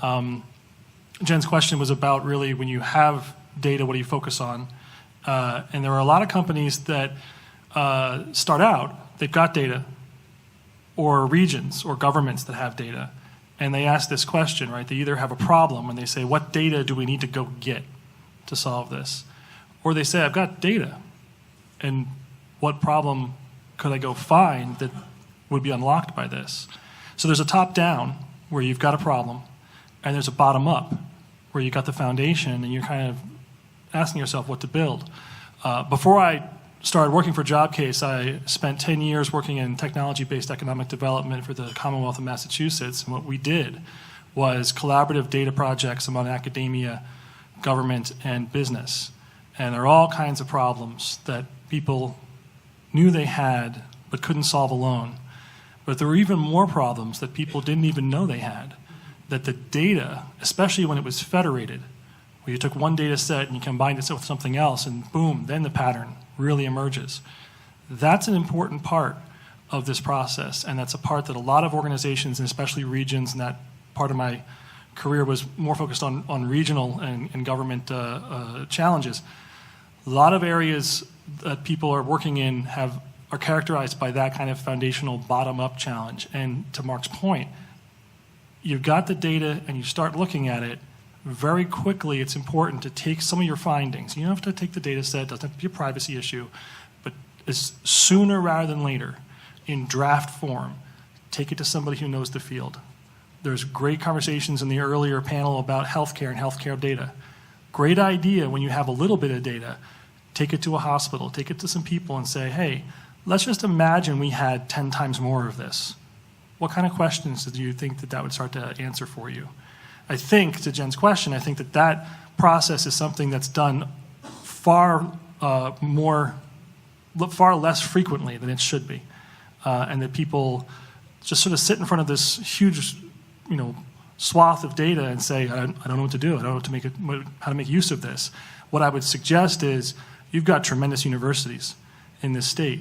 Jen's question was about really when you have data, what do you focus on? And there are a lot of companies that start out, they've got data, or regions or governments that have data. And they ask this question, right? They either have a problem and they say, what data do we need to go get to solve this? Or they say, I've got data, and what problem could I go find that would be unlocked by this? So there's a top-down where you've got a problem, and there's a bottom-up where you've got the foundation and you're kind of asking yourself what to build. Before I started working for Jobcase, I spent 10 years working in technology-based economic development for the Commonwealth of Massachusetts, and what we did was collaborative data projects among academia, government, and business. And there are all kinds of problems that people knew they had but couldn't solve alone. But there were even more problems that people didn't even know they had, that the data, especially when it was federated, where you took one data set and you combined it with something else, and boom, then the pattern really emerges. That's an important part of this process, and that's a part that a lot of organizations, and especially regions, and that part of my career was more focused on regional and government challenges. A lot of areas that people are working in are characterized by that kind of foundational bottom-up challenge. And to Mark's point, you've got the data and you start looking at it, very quickly it's important to take some of your findings. You don't have to take the data set, it doesn't have to be a privacy issue, but sooner rather than later, in draft form, take it to somebody who knows the field. There's great conversations in the earlier panel about healthcare and healthcare data. Great idea when you have a little bit of data. take it to a hospital, take it to some people and say, hey, let's just imagine we had 10 times more of this. What kind of questions do you think that would start to answer for you? I think, to Jen's question, I think that process is something that's done far less frequently than it should be. And that people just sort of sit in front of this huge, swath of data and say, I don't know what to do. I don't know how to make use of this. What I would suggest is you've got tremendous universities in this state.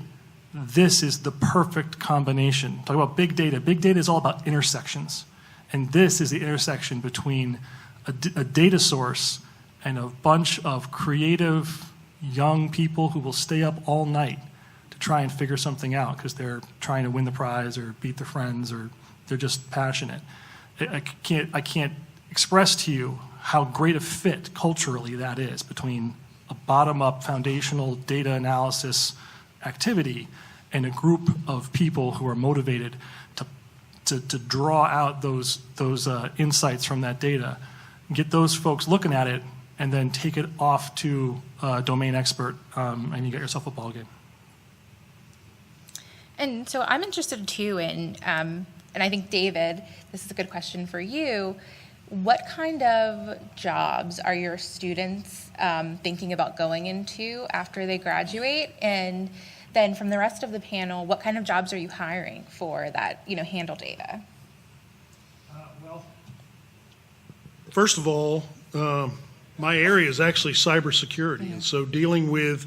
This is the perfect combination. Talk about big data. Big data is all about intersections. And this is the intersection between a data source and a bunch of creative young people who will stay up all night to try and figure something out because they're trying to win the prize or beat their friends or they're just passionate. I can't express to you how great a fit culturally that is between a bottom-up foundational data analysis activity and a group of people who are motivated to draw out those insights from that data, get those folks looking at it, and then take it off to a domain expert, and you get yourself a ball game. And so I'm interested too in, and I think David, this is a good question for you. What kind of jobs are your students thinking about going into after they graduate? And then from the rest of the panel, what kind of jobs are you hiring for that, handle data? Well, first of all, my area is actually cybersecurity. And so dealing with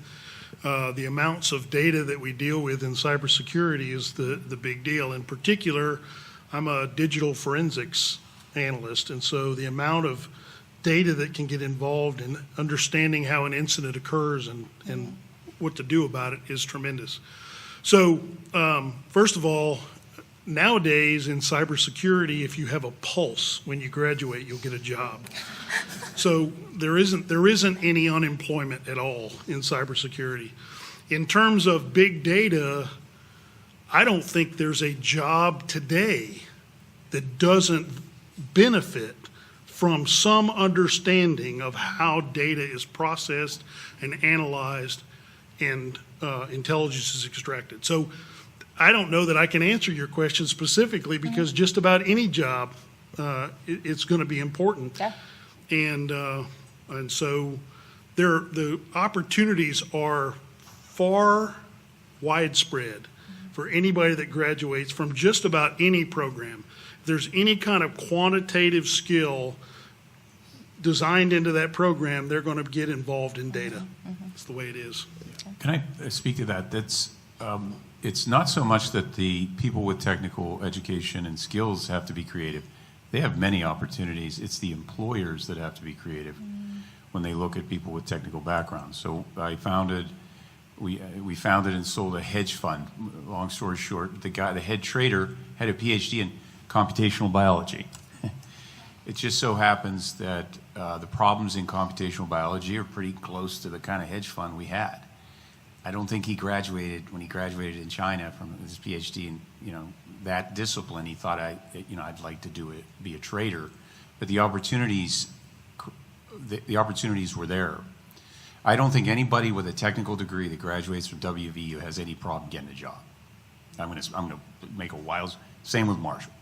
the amounts of data that we deal with in cybersecurity is the big deal. In particular, I'm a digital forensics analyst. And so the amount of data that can get involved in understanding how an incident occurs and what to do about it is tremendous. So first of all, nowadays in cybersecurity, if you have a pulse when you graduate, you'll get a job. So there isn't any unemployment at all in cybersecurity. In terms of big data, I don't think there's a job today that doesn't benefit from some understanding of how data is processed and analyzed and intelligence is extracted. So I don't know that I can answer your question specifically because just about any job, it's going to be important. Yeah. And so the opportunities are far widespread for anybody that graduates from just about any program. If there's any kind of quantitative skill designed into that program, they're going to get involved in data. That's the way it is. Can I speak to that? That's it's not so much that the people with technical education and skills have to be creative. They have many opportunities. It's the employers that have to be creative when they look at people with technical backgrounds. So we founded and sold a hedge fund. Long story short, the head trader had a PhD in computational biology. It just so happens that the problems in computational biology are pretty close to the kind of hedge fund we had. I don't think when he graduated in China from his PhD in that discipline, he thought I'd like to be a trader, but the opportunities were there. I don't think anybody with a technical degree that graduates from WVU has any problem getting a job. I'm going to make a wild. Same with Marshall.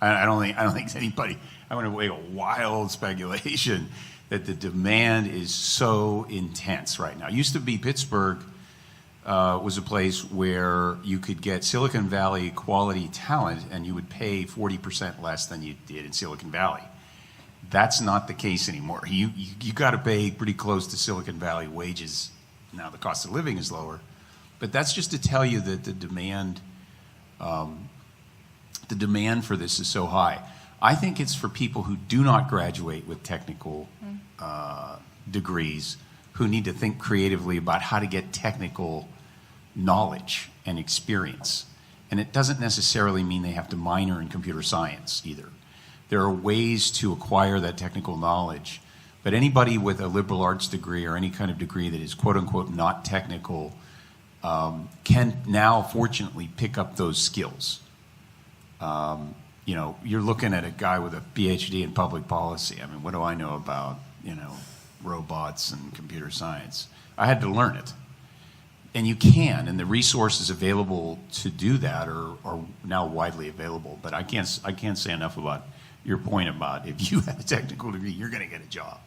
I don't think anybody. I'm going to make a wild speculation that the demand is so intense right now. It used to be Pittsburgh was a place where you could get Silicon Valley quality talent and you would pay 40% less than you did in Silicon Valley. That's not the case anymore. You got to pay pretty close to Silicon Valley wages. Now the cost of living is lower, but that's just to tell you that the demand for this is so high. I think it's for people who do not graduate with technical degrees who need to think creatively about how to get technical knowledge and experience. And it doesn't necessarily mean they have to minor in computer science either. There are ways to acquire that technical knowledge, but anybody with a liberal arts degree or any kind of degree that is quote unquote not technical can now fortunately pick up those skills. You're looking at a guy with a PhD in public policy. I mean, what do I know about, robots and computer science. I had to learn it. And you can, and the resources available to do that are now widely available. But I can't say enough about your point about if you have a technical degree, you're going to get a job.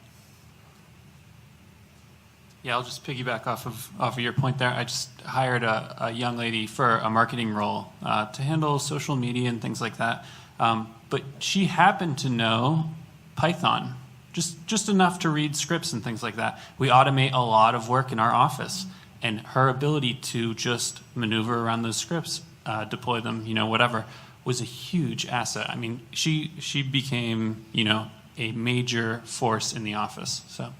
Yeah, I'll just piggyback off of your point there. I just hired a young lady for a marketing role to handle social media and things like that. But she happened to know Python, just enough to read scripts and things like that. We automate a lot of work in our office, and her ability to just maneuver around those scripts, deploy them, whatever, was a huge asset. I mean, she became, a major force in the office. So.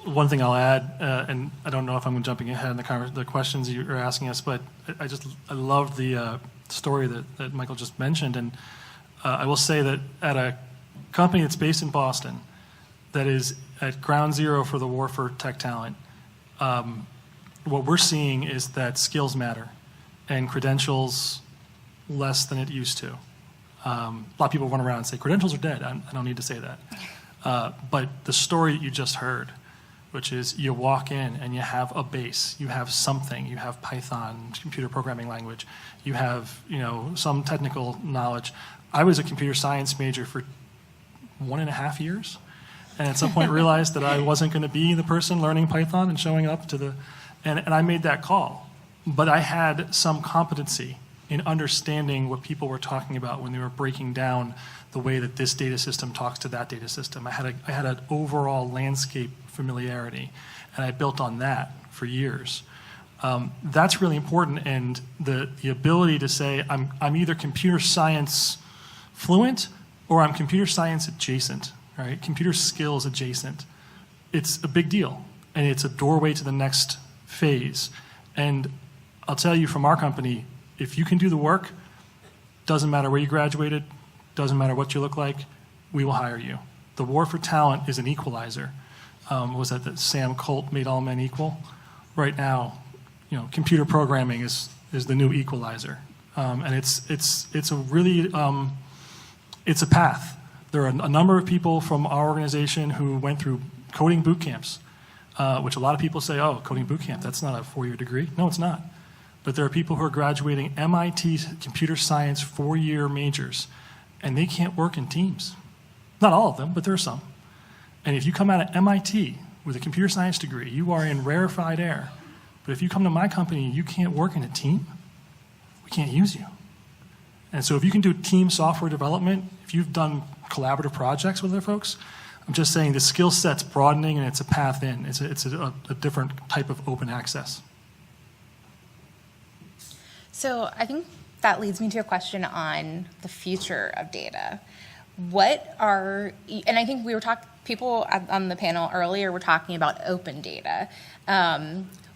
One thing I'll add, and I don't know if I'm jumping ahead in the questions you're asking us, but I love the story that Michael just mentioned, and I will say that at a company that's based in Boston, that is at ground zero for the war for tech talent, what we're seeing is that skills matter, and credentials less than it used to. A lot of people run around and say credentials are dead. I don't need to say that, but the story you just heard, which is you walk in and you have a base, you have something, you have Python, computer programming language, you have some technical knowledge. I was a computer science major for 1.5 years, and at some point realized that I wasn't going to be the person learning Python and showing up to and I made that call. But I had some competency in understanding what people were talking about when they were breaking down the way that this data system talks to that data system. I had an overall landscape familiarity, and I built on that for years. That's really important, and the ability to say I'm either computer science fluent or I'm computer science adjacent, right? Computer skills adjacent. It's a big deal, and it's a doorway to the next phase. And I'll tell you from our company, if you can do the work, doesn't matter where you graduated, doesn't matter what you look like, we will hire you. The war for talent is an equalizer. Was that Sam Colt made all men equal? Right now, computer programming is the new equalizer, and it's a really it's a path. There are a number of people from our organization who went through coding boot camps, which a lot of people say, oh, coding boot camp, that's not a 4-year degree. No, it's not. But there are people who are graduating MIT computer science 4-year majors, and they can't work in teams. Not all of them, but there are some. And if you come out of MIT with a computer science degree, you are in rarefied air. But if you come to my company and you can't work in a team, we can't use you. And so if you can do team software development, if you've done collaborative projects with other folks, I'm just saying the skill set's broadening and it's a path in. It's a different type of open access. So I think that leads me to a question on the future of data. And I think people on the panel earlier were talking about open data.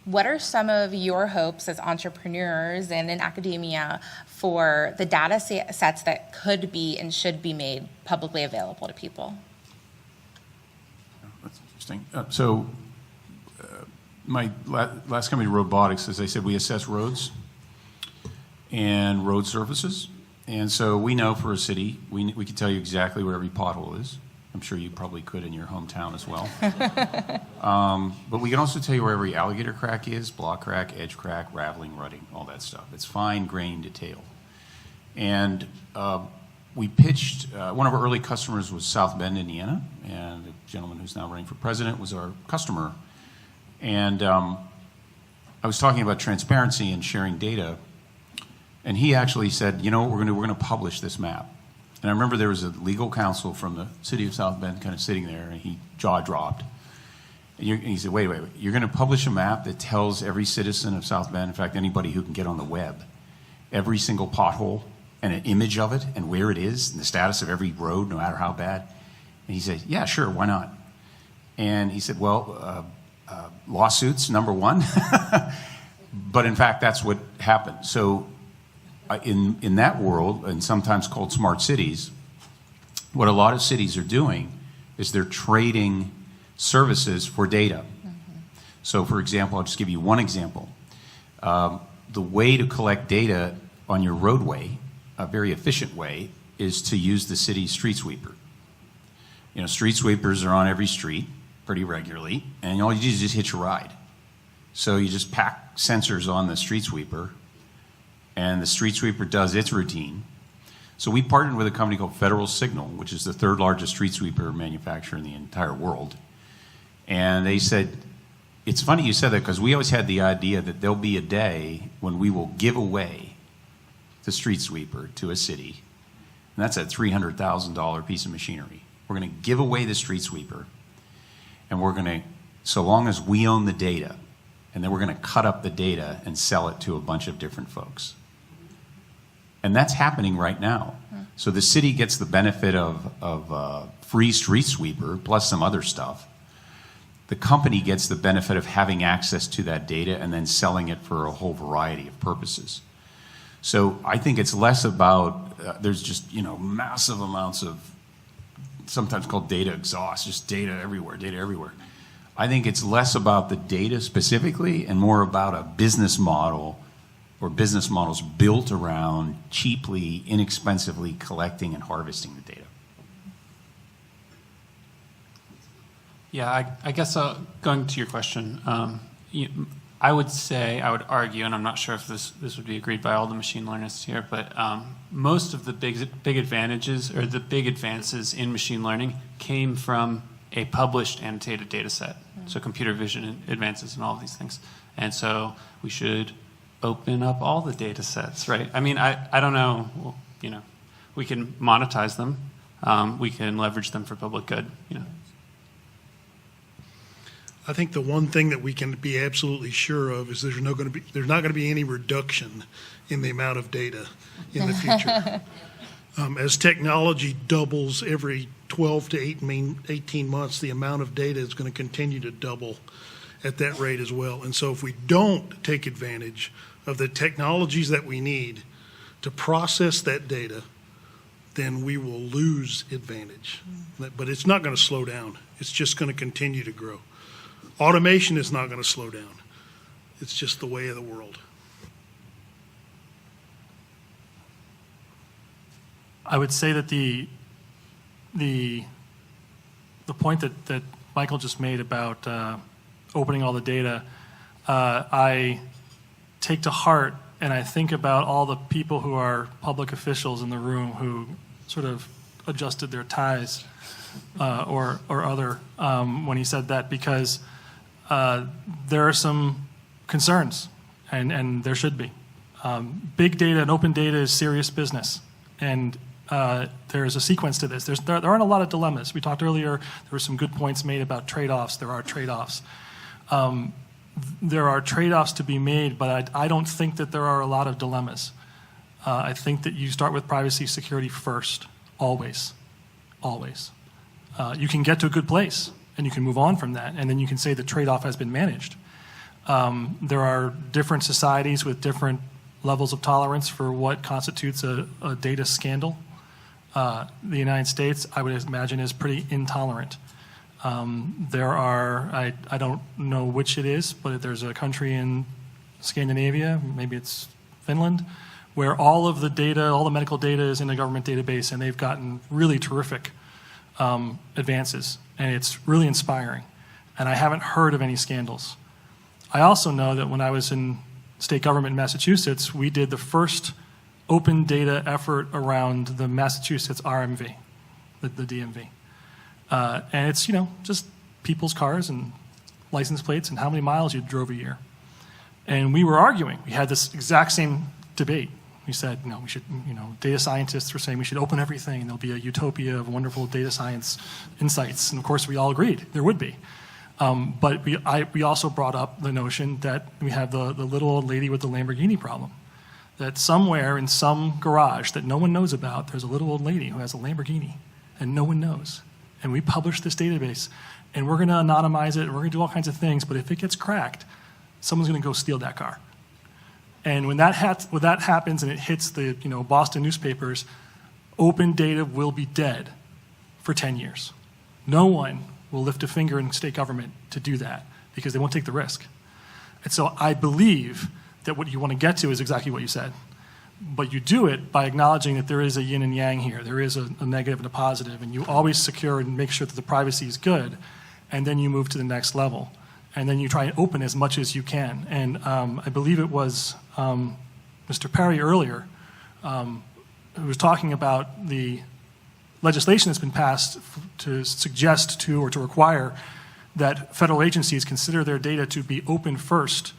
What are some of your hopes as entrepreneurs and in academia for the data sets that could be and should be made publicly available to people? That's interesting. My last company, Roadbotics, as I said, we assess roads and road surfaces. And so we know for a city, we can tell you exactly where every pothole is. I'm sure you probably could in your hometown as well. But we can also tell you where every alligator crack is, block crack, edge crack, raveling, rutting, all that stuff. It's fine-grained detail. And we pitched, one of our early customers was South Bend, Indiana, and the gentleman who's now running for president was our customer. And I was talking about transparency and sharing data, and he actually said, you know what we're going to do? We're going to publish this map. And I remember there was a legal counsel from the city of South Bend kind of sitting there, and he jaw dropped. And he said, wait, you're going to publish a map that tells every citizen of South Bend, in fact, anybody who can get on the web, every single pothole and an image of it and where it is and the status of every road, no matter how bad? And he said, yeah, sure, why not? And he said, well, lawsuits, number one. But in fact, that's what happened. So in that world, and sometimes called smart cities, what a lot of cities are doing is they're trading services for data. Mm-hmm. So for example, I'll just give you one example. The way to collect data on your roadway, a very efficient way, is to use the city's street sweeper. You know, street sweepers are on every street pretty regularly, and all you do is just hitch a ride. So you just pack sensors on the street sweeper, and the street sweeper does its routine. So we partnered with a company called Federal Signal, which is the third largest street sweeper manufacturer in the entire world. And they said, it's funny you said that, because we always had the idea that there'll be a day when we will give away the street sweeper to a city. And that's a $300,000 piece of machinery. We're going to give away the street sweeper, and we're going to, so long as we own the data, and then we're going to cut up the data and sell it to a bunch of different folks. And that's happening right now. So the city gets the benefit of free street sweeper plus some other stuff. The company gets the benefit of having access to that data and then selling it for a whole variety of purposes. So I think it's less about, there's just, you know, massive amounts of, sometimes called data exhaust, just data everywhere, data everywhere. I think it's less about the data specifically and more about a business model or business models built around cheaply, inexpensively collecting and harvesting the data. Yeah, I guess going to your question, I would argue, and I'm not sure if this would be agreed by all the machine learnists here, but most of the big advantages or the big advances in machine learning came from a published annotated data set. So computer vision advances and all of these things. And so we should open up all the data sets, right? I mean, I don't know, well, you know, we can monetize them. We can leverage them for public good, you know. I think the one thing that we can be absolutely sure of is there's not going to be any reduction in the amount of data in the future. As technology doubles every 12 to 18 months, the amount of data is going to continue to double at that rate as well. And so if we don't take advantage of the technologies that we need to process that data, then we will lose advantage. But it's not going to slow down. It's just going to continue to grow. Automation is not going to slow down. It's just the way of the world. I would say that the point that Michael just made about opening all the data, I take to heart, and I think about all the people who are public officials in the room who sort of adjusted their ties or other when he said that, because there are some concerns, and there should be. Big data and open data is serious business, and there's a sequence to this. There aren't a lot of dilemmas. We talked earlier, there were some good points made about trade-offs. There are trade-offs. There are trade-offs to be made, but I don't think that there are a lot of dilemmas. I think that you start with privacy security first, always, always. You can get to a good place, and you can move on from that, and then you can say the trade-off has been managed. There are different societies with different levels of tolerance for what constitutes a data scandal. The United States, I would imagine, is pretty intolerant. There are, I don't know which it is, but there's a country in Scandinavia, maybe it's Finland, where all of the data, all the medical data is in a government database, and they've gotten really terrific advances, and it's really inspiring. And I haven't heard of any scandals. I also know that when I was in state government in Massachusetts, we did the first open data effort around the Massachusetts RMV, the DMV. And it's, you know, just people's cars and license plates and how many miles you drove a year. And we were arguing. We had this exact same debate. We said, you know, we should, you know, data scientists were saying we should open everything and there'll be a utopia of wonderful data science insights. And of course, we all agreed there would be. But we also brought up the notion that we have the little old lady with the Lamborghini problem. That somewhere in some garage that no one knows about, there's a little old lady who has a Lamborghini and no one knows. And we publish this database, and we're going to anonymize it, and we're going to do all kinds of things, but if it gets cracked, someone's going to go steal that car. And when that happens and it hits the Boston newspapers, open data will be dead for 10 years. No one will lift a finger in state government to do that because they won't take the risk. And so I believe that what you want to get to is exactly what you said. But you do it by acknowledging that there is a yin and yang here. There is a negative and a positive, and you always secure and make sure that the privacy is good, and then you move to the next level. And then you try and open as much as you can. And I believe it was Mr. Perry earlier who was talking about the legislation that's been passed to suggest to or to require that federal agencies consider their data to be open first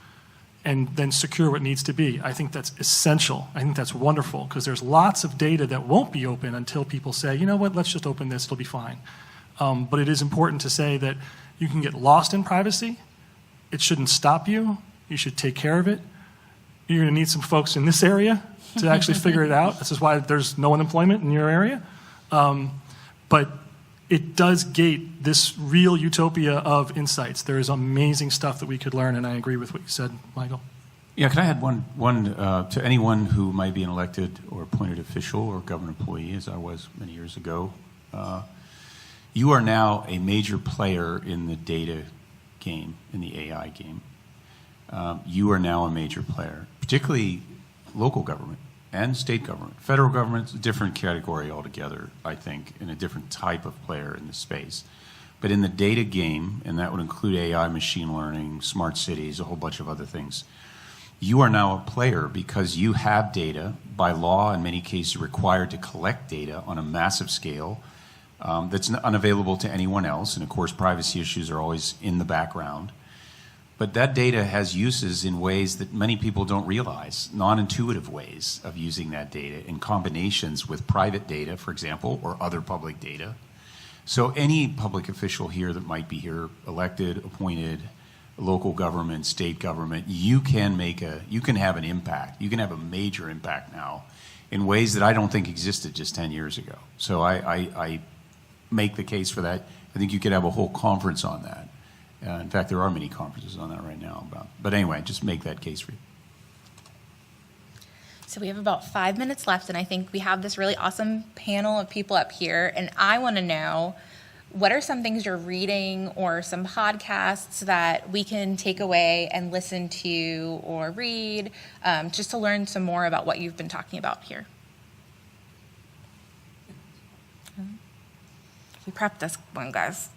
and then secure what needs to be. I think that's essential. I think that's wonderful because there's lots of data that won't be open until people say, you know what, let's just open this, it'll be fine. But it is important to say that you can get lost in privacy. It shouldn't stop you. You should take care of it. You're going to need some folks in this area to actually figure it out. This is why there's no unemployment in your area. But it does gate this real utopia of insights. There is amazing stuff that we could learn, and I agree with what you said, Michael. Yeah, can I add one to anyone who might be an elected or appointed official or government employee, as I was many years ago? You are now a major player in the data game, in the AI game. You are now a major player, particularly local government and state government. Federal government's a different category altogether, I think, and a different type of player in the space. But in the data game, and that would include AI, machine learning, smart cities, a whole bunch of other things, you are now a player because you have data, by law in many cases required to collect data on a massive scale that's unavailable to anyone else. And of course, privacy issues are always in the background. But that data has uses in ways that many people don't realize, non-intuitive ways of using that data in combinations with private data, for example, or other public data. So any public official here that might be here, elected, appointed, local government, state government, you can have an impact. You can have a major impact now in ways that I don't think existed just 10 years ago. So I make the case for that. I think you could have a whole conference on that. In fact, there are many conferences on that right now. But anyway, just make that case for you. So we have about 5 minutes left, and I think we have this really awesome panel of people up here, and I want to know, what are some things you're reading or some podcasts that we can take away and listen to or read just to learn some more about what you've been talking about here? We prepped this one, guys.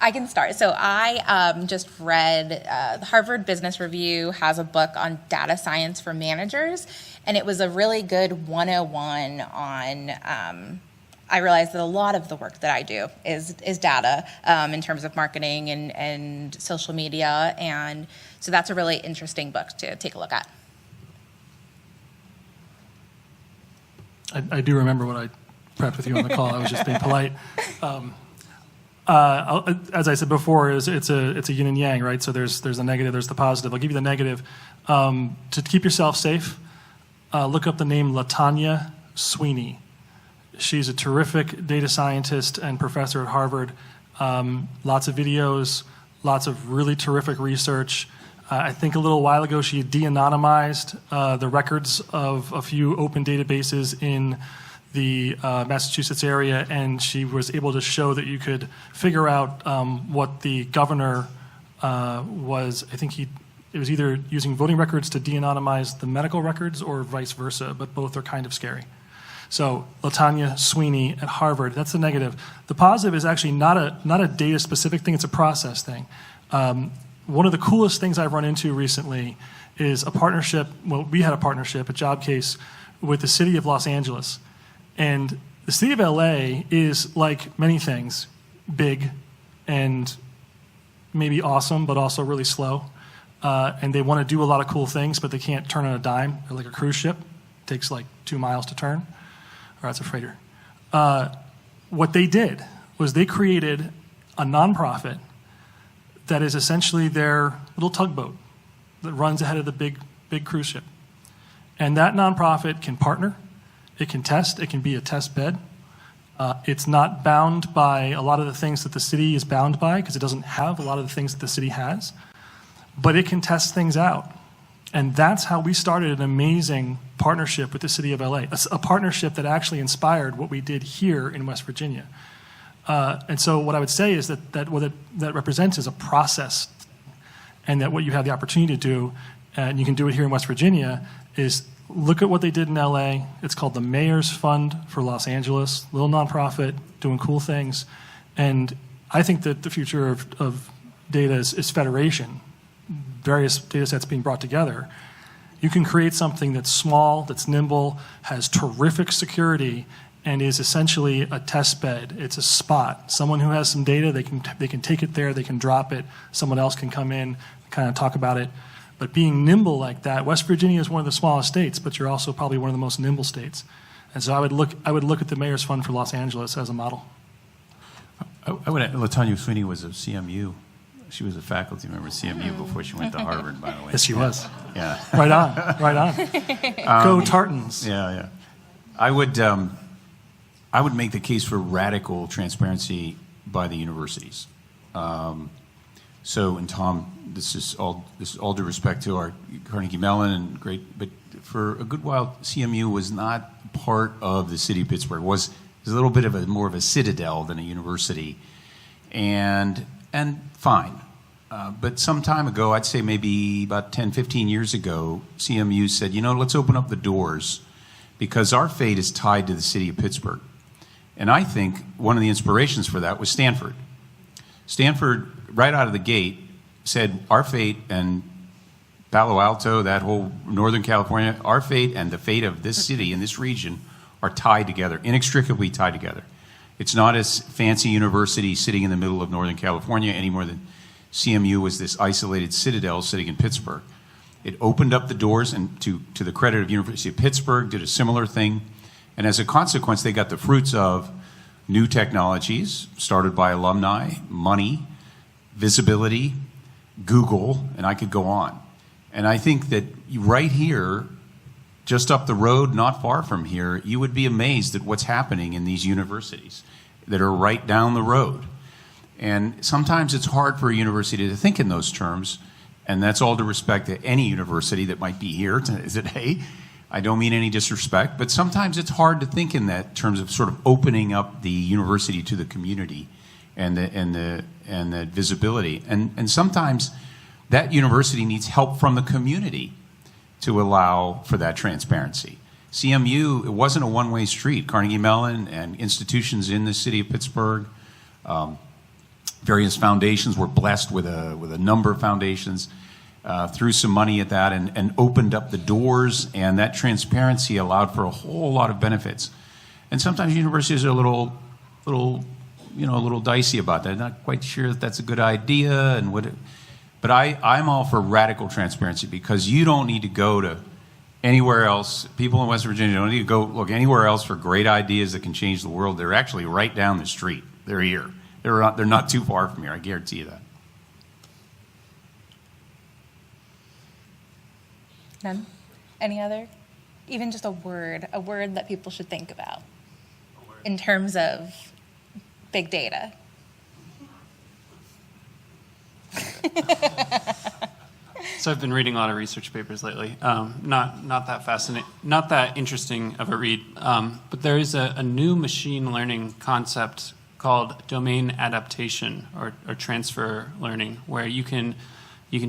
I can start. So I just read, the Harvard Business Review has a book on data science for managers, and it was a really good 101 on, I realized that a lot of the work that I do is data in terms of marketing and social media, and so that's a really interesting book to take a look at. I do remember what I prepped with you on the call. I was just being polite. As I said before, it's a yin and yang, right? So there's the negative, there's the positive. I'll give you the negative. To keep yourself safe, look up the name LaTanya Sweeney. She's a terrific data scientist and professor at Harvard. Lots of videos, lots of really terrific research. I think a little while ago she de-anonymized the records of a few open databases in the Massachusetts area, and she was able to show that you could figure out what the governor was. I think it was either using voting records to de-anonymize the medical records or vice versa, but both are kind of scary. So LaTanya Sweeney at Harvard, that's the negative. The positive is actually not a data-specific thing, it's a process thing. One of the coolest things I've run into recently is a partnership, we had a partnership, a Jobcase, with the city of Los Angeles. And the city of LA is, like many things, big and maybe awesome, but also really slow. And they want to do a lot of cool things, but they can't turn on a dime. They're like a cruise ship. It takes like 2 miles to turn. Or that's a freighter. What they did was they created a nonprofit that is essentially their little tugboat that runs ahead of the big cruise ship. And that nonprofit can partner. It can test. It can be a test bed. It's not bound by a lot of the things that the city is bound by because it doesn't have a lot of the things that the city has. But it can test things out. And that's how we started an amazing partnership with the city of LA, a partnership that actually inspired what we did here in West Virginia. And so what I would say is that what that represents is a process, and that what you have the opportunity to do and you can do it here in West Virginia, is look at what they did in LA. It's called the Mayor's Fund for Los Angeles, little nonprofit doing cool things. And I think that the future of data is federation, various data sets being brought together. You can create something that's small, that's nimble, has terrific security, and is essentially a test bed. It's a spot. Someone who has some data, they can take it there, they can drop it. Someone else can come in, kind of talk about it. But being nimble like that, West Virginia is one of the smallest states, but you're also probably one of the most nimble states. And so I would look at the Mayor's Fund for Los Angeles as a model. I would. LaTanya Sweeney was a CMU. She was a faculty member at CMU before she went to Harvard, by the way. Yes, she was. Yeah. Right on, right on. Go Tartans. Yeah. I would make the case for radical transparency by the universities. So, and Tom, this is all due respect to our Carnegie Mellon and great, but for a good while, CMU was not part of the city of Pittsburgh. It was a little bit of more of a citadel than a university, and fine. But some time ago, I'd say maybe about 10, 15 years ago, CMU said, let's open up the doors because our fate is tied to the city of Pittsburgh. And I think one of the inspirations for that was Stanford. Stanford, right out of the gate, said our fate and Palo Alto, that whole Northern California, our fate and the fate of this city and this region are tied together, inextricably tied together. It's not a fancy university sitting in the middle of Northern California any more than CMU was this isolated citadel sitting in Pittsburgh. It opened up the doors, and to the credit of University of Pittsburgh, did a similar thing. And as a consequence, they got the fruits of new technologies started by alumni, money, visibility, Google, and I could go on. And I think that right here, just up the road, not far from here, you would be amazed at what's happening in these universities that are right down the road. And sometimes it's hard for a university to think in those terms, and that's all due respect to any university that might be here today. I don't mean any disrespect, but sometimes it's hard to think in that terms of sort of opening up the university to the community and the visibility. And sometimes that university needs help from the community to allow for that transparency. CMU, it wasn't a one-way street. Carnegie Mellon and institutions in the city of Pittsburgh, various foundations were blessed with a number of foundations, threw some money at that and opened up the doors, and that transparency allowed for a whole lot of benefits. And sometimes universities are a little dicey about that. Not quite sure that that's a good idea, but I'm all for radical transparency because you don't need to go to anywhere else. People in West Virginia don't need to go look anywhere else for great ideas that can change the world. They're actually right down the street. They're here. They're not too far from here. I guarantee you that. None? Any other? Even just a word that people should think about in terms of big data. So I've been reading a lot of research papers lately. Not that fascinating, not that interesting of a read. But there is a new machine learning concept called domain adaptation or transfer learning, where you can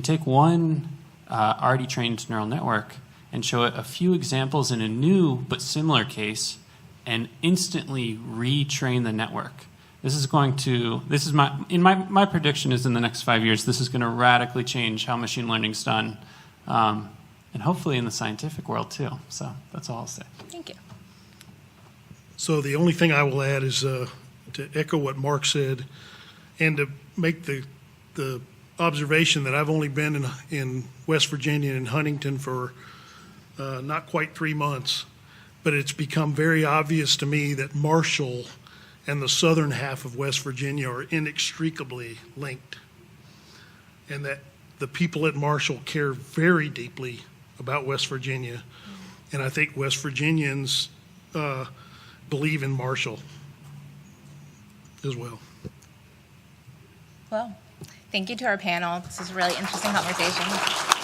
take one already trained neural network and show it a few examples in a new but similar case and instantly retrain the network. My prediction is in the next 5 years, this is going to radically change how machine learning is done, and hopefully in the scientific world too. So that's all I'll say. Thank you. So the only thing I will add is to echo what Mark said and to make the observation that I've only been in West Virginia and Huntington for not quite 3 months, but it's become very obvious to me that Marshall and the southern half of West Virginia are inextricably linked, and that the people at Marshall care very deeply about West Virginia, and I think West Virginians believe in Marshall as well. Well, thank you to our panel. This is a really interesting conversation.